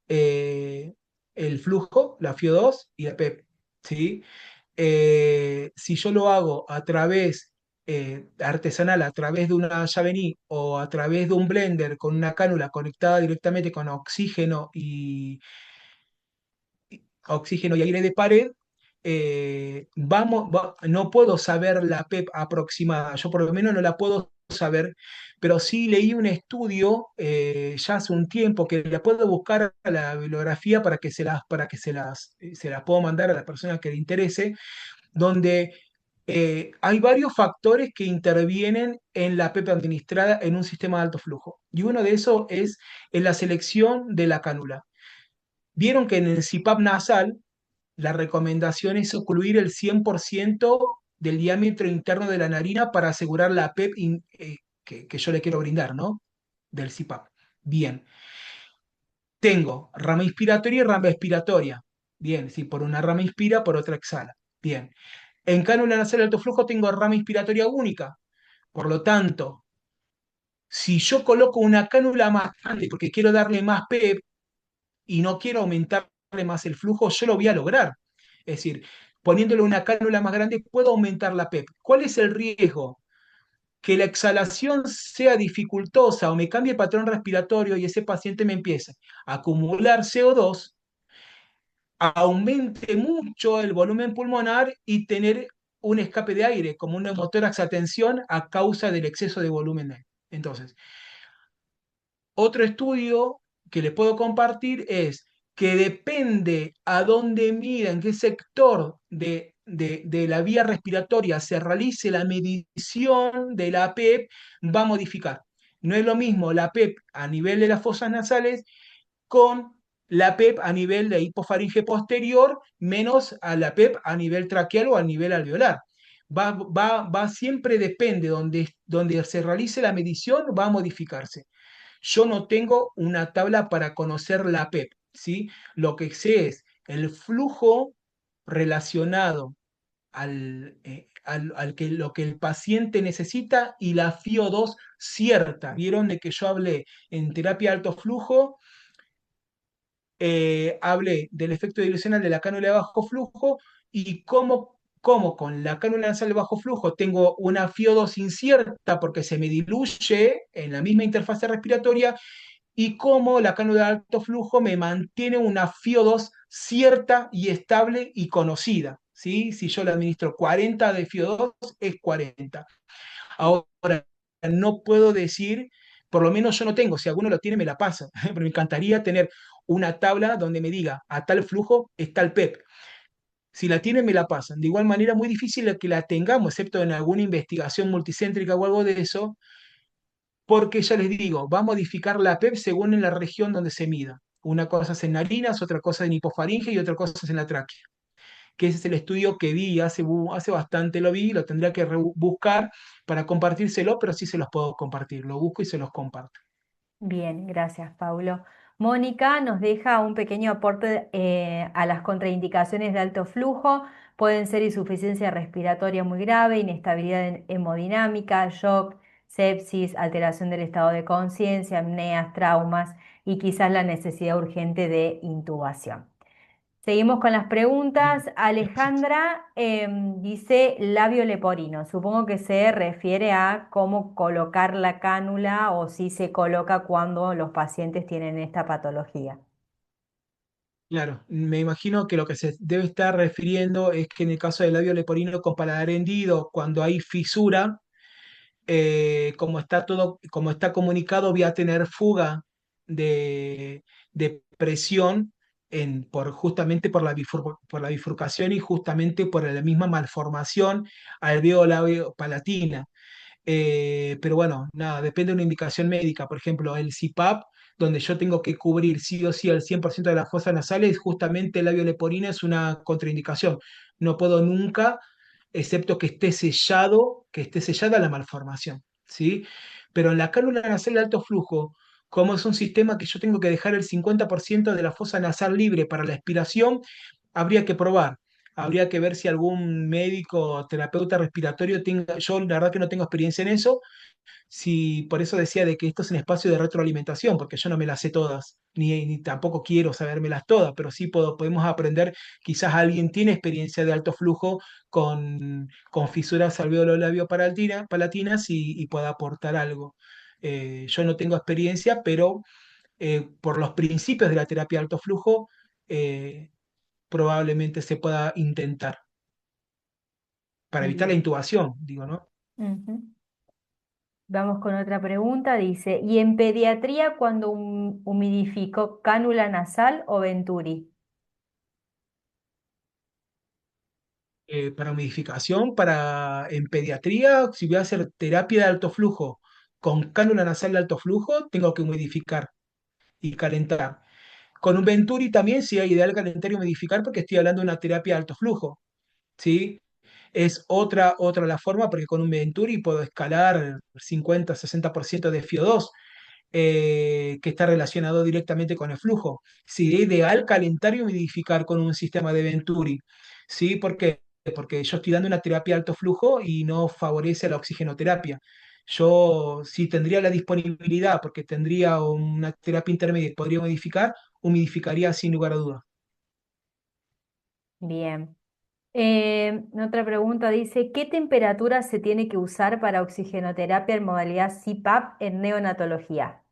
eh, el flujo, la FIO2 y la PEP, ¿sí? Si yo lo hago a través artesanal, a través de una Yavení o a través de un blender con una cánula conectada directamente con oxígeno y aire de pared, no puedo saber la PEP aproximada, yo por lo menos no la puedo saber, pero sí leí un estudio ya hace un tiempo que la puedo buscar a la bibliografía se las puedo mandar a la persona que le interese, donde hay varios factores que intervienen en la PEP administrada en un sistema de alto flujo. Y uno de esos es en la selección de la cánula. Vieron que en el CPAP nasal la recomendación es ocluir el 100% del diámetro interno de la narina para asegurar la PEP que yo le quiero brindar, ¿no? Del CPAP. Bien, tengo rama inspiratoria y rama expiratoria. Bien, si por una rama inspira, por otra exhala. Bien, en cánula nasal de alto flujo tengo rama inspiratoria única. Por lo tanto, si yo coloco una cánula más grande porque quiero darle más PEP y no quiero aumentarle más el flujo, yo lo voy a lograr. Es decir, poniéndole una cánula más grande, puedo aumentar la PEP. ¿Cuál es el riesgo? Que la exhalación sea dificultosa o me cambie el patrón respiratorio y ese paciente me empiece a acumular CO2, aumente mucho el volumen pulmonar y tener un escape de aire, como una neumotórax a tensión a causa del exceso de volumen. Entonces, otro estudio que les puedo compartir es que depende a dónde mida, en qué sector de la vía respiratoria se realice la medición de la PEP, va a modificar. No es lo mismo la PEP a nivel de las fosas nasales con la PEP a nivel de hipofaringe posterior menos a la PEP a nivel traqueal o a nivel alveolar. Siempre depende donde se realice la medición, va a modificarse. Yo no tengo una tabla para conocer la PEP, ¿sí? Lo que sé es el flujo relacionado lo que el paciente necesita y la FIO2 cierta. Vieron de que yo hablé en terapia de alto flujo, hablé del efecto dilucional de la cánula de bajo flujo y cómo con la cánula nasal de bajo flujo tengo una FIO2 incierta porque se me diluye en la misma interfase respiratoria y cómo la cánula de alto flujo me mantiene una FIO2 cierta y estable y conocida. ¿Sí? Si yo le administro 40 de FIO2, es 40. Ahora, no puedo decir, por lo menos yo no tengo, si alguno lo tiene, me la pasa, pero me encantaría tener una tabla donde me diga, a tal flujo está el PEP. Si la tienen, me la pasan. De igual manera, muy difícil que la tengamos, excepto en alguna investigación multicéntrica o algo de eso, porque ya les digo, va a modificar la PEP según en la región donde se mida. Una cosa es en narinas, otra cosa en hipofaringe y otra cosa es en la tráquea. Que ese es el estudio que vi hace bastante, lo vi, lo tendría que buscar para compartírselo, pero sí se los puedo compartir. Lo busco y se los comparto. Bien, gracias, Paulo. Mónica nos deja un pequeño aporte a las contraindicaciones de alto flujo. Pueden ser insuficiencia respiratoria muy grave, inestabilidad hemodinámica, shock, sepsis, alteración del estado de conciencia, apneas, traumas y quizás la necesidad urgente de intubación. Seguimos con las preguntas. Bien, gracias. Alejandra dice labio leporino. Supongo que se refiere a cómo colocar la cánula o si se coloca cuando los pacientes tienen esta patología. Claro, me imagino que lo que se debe estar refiriendo es que en el caso del labio leporino con paladar hendido, cuando hay fisura, como está comunicado, voy a tener fuga de presión justamente por la bifurcación y justamente por la misma malformación alveolo palatina. Pero bueno, nada, depende de una indicación médica. Por ejemplo, el CPAP, donde yo tengo que cubrir sí o sí el 100% de las fosas nasales, justamente el labio leporino es una contraindicación. No puedo nunca, excepto que esté sellada la malformación, ¿sí? Pero en la cánula nasal de alto flujo, como es un sistema que yo tengo que dejar el 50% de la fosa nasal libre para la expiración, habría que probar. Habría que ver si algún médico o terapeuta respiratorio tenga, yo la verdad que no tengo experiencia en eso, si por eso decía de que esto es un espacio de retroalimentación, porque yo no me las sé todas, ni tampoco quiero sabérmelas todas, pero sí podemos aprender, quizás alguien tiene experiencia de alto flujo con fisuras palatinas y pueda aportar algo. Yo no tengo experiencia, pero por los principios de la terapia de alto flujo, eh, probablemente se pueda intentar para evitar la Bien. intubación, digo, ¿no? Ujú. Vamos con otra pregunta. Dice, ¿y en pediatría cuando humidificó cánula nasal o Venturi? Para humidificación, en pediatría, si voy a hacer terapia de alto flujo con cánula nasal de alto flujo, tengo que humidificar y calentar. Con un Venturi también sí es ideal calentar y humidificar porque estoy hablando de una terapia de alto flujo, ¿sí? Es otra la forma porque con un Venturi puedo escalar 50-60% de FiO2, que está relacionado directamente con el flujo. Sería ideal calentar y humidificar con un sistema de Venturi. ¿Sí? ¿Por qué? Porque yo estoy dando una terapia de alto flujo y no favorece la oxigenoterapia. Yo, si tendría la disponibilidad, porque tendría una terapia intermedia y podría humidificaría sin lugar a dudas. Bien. Otra pregunta dice, ¿qué temperatura se tiene que usar para oxigenoterapia en modalidad CPAP en neonatología?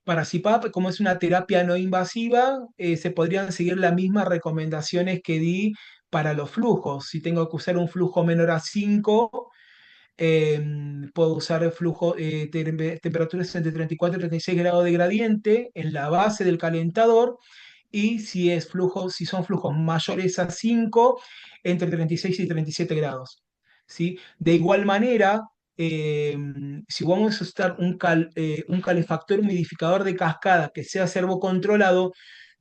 Para CPAP, como es una terapia no invasiva, se podrían seguir las mismas recomendaciones que di para los flujos. Si tengo que usar un flujo menor a 5, puedo usar el flujo, temperaturas entre 34 y 36 grados de gradiente en la base del calentador, y si son flujos mayores a 5, entre 36 y 37 grados. ¿Sí? De igual manera, eh, si vamos a usar un calefactor humidificador de cascada que sea servocontrolado,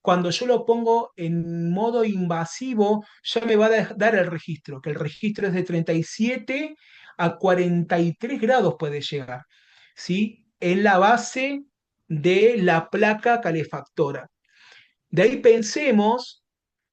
cuando yo lo pongo en modo invasivo, ya me va a dar el registro, que el registro es de 37 a 43 grados puede llegar, ¿sí? En la base de la placa calefactora. De ahí pensemos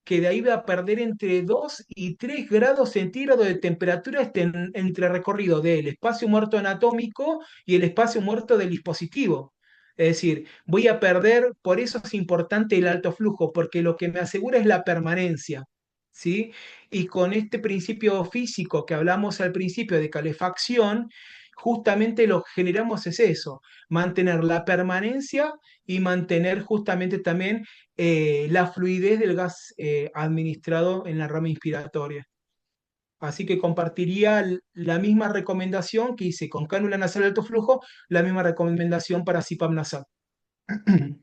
que de ahí va a perder entre 2 y 3 grados centígrados de temperatura entre recorrido del espacio muerto anatómico y el espacio muerto del dispositivo. Es decir, voy a perder, por eso es importante el alto flujo, porque lo que me asegura es la permanencia, ¿sí? Y con este principio físico que hablamos al principio de calefacción, justamente lo que generamos es eso, mantener la permanencia y mantener justamente también la fluidez del gas administrado en la rama inspiratoria. Así que compartiría la misma recomendación que hice con cánula nasal de alto flujo, la misma recomendación para CPAP nasal.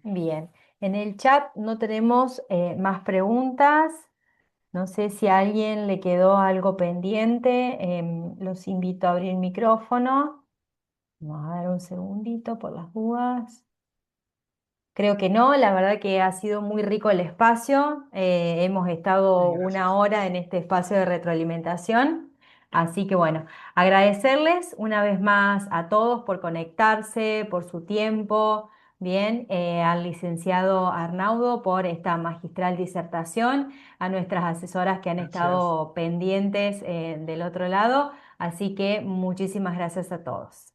Bien. En el chat no tenemos más preguntas. No sé si a alguien le quedó algo pendiente. Los invito a abrir el micrófono. Vamos a dar un segundito por las dudas. Creo que no, la verdad que ha sido muy rico el espacio. Hemos estado una Gracias. hora en este espacio de retroalimentación. Así que bueno, agradecerles una vez más a todos por conectarse, por su tiempo. Bien, al licenciado Arnaudo por esta magistral disertación, a nuestras asesoras que han Gracias. estado pendientes del otro lado. Así que muchísimas gracias a todos.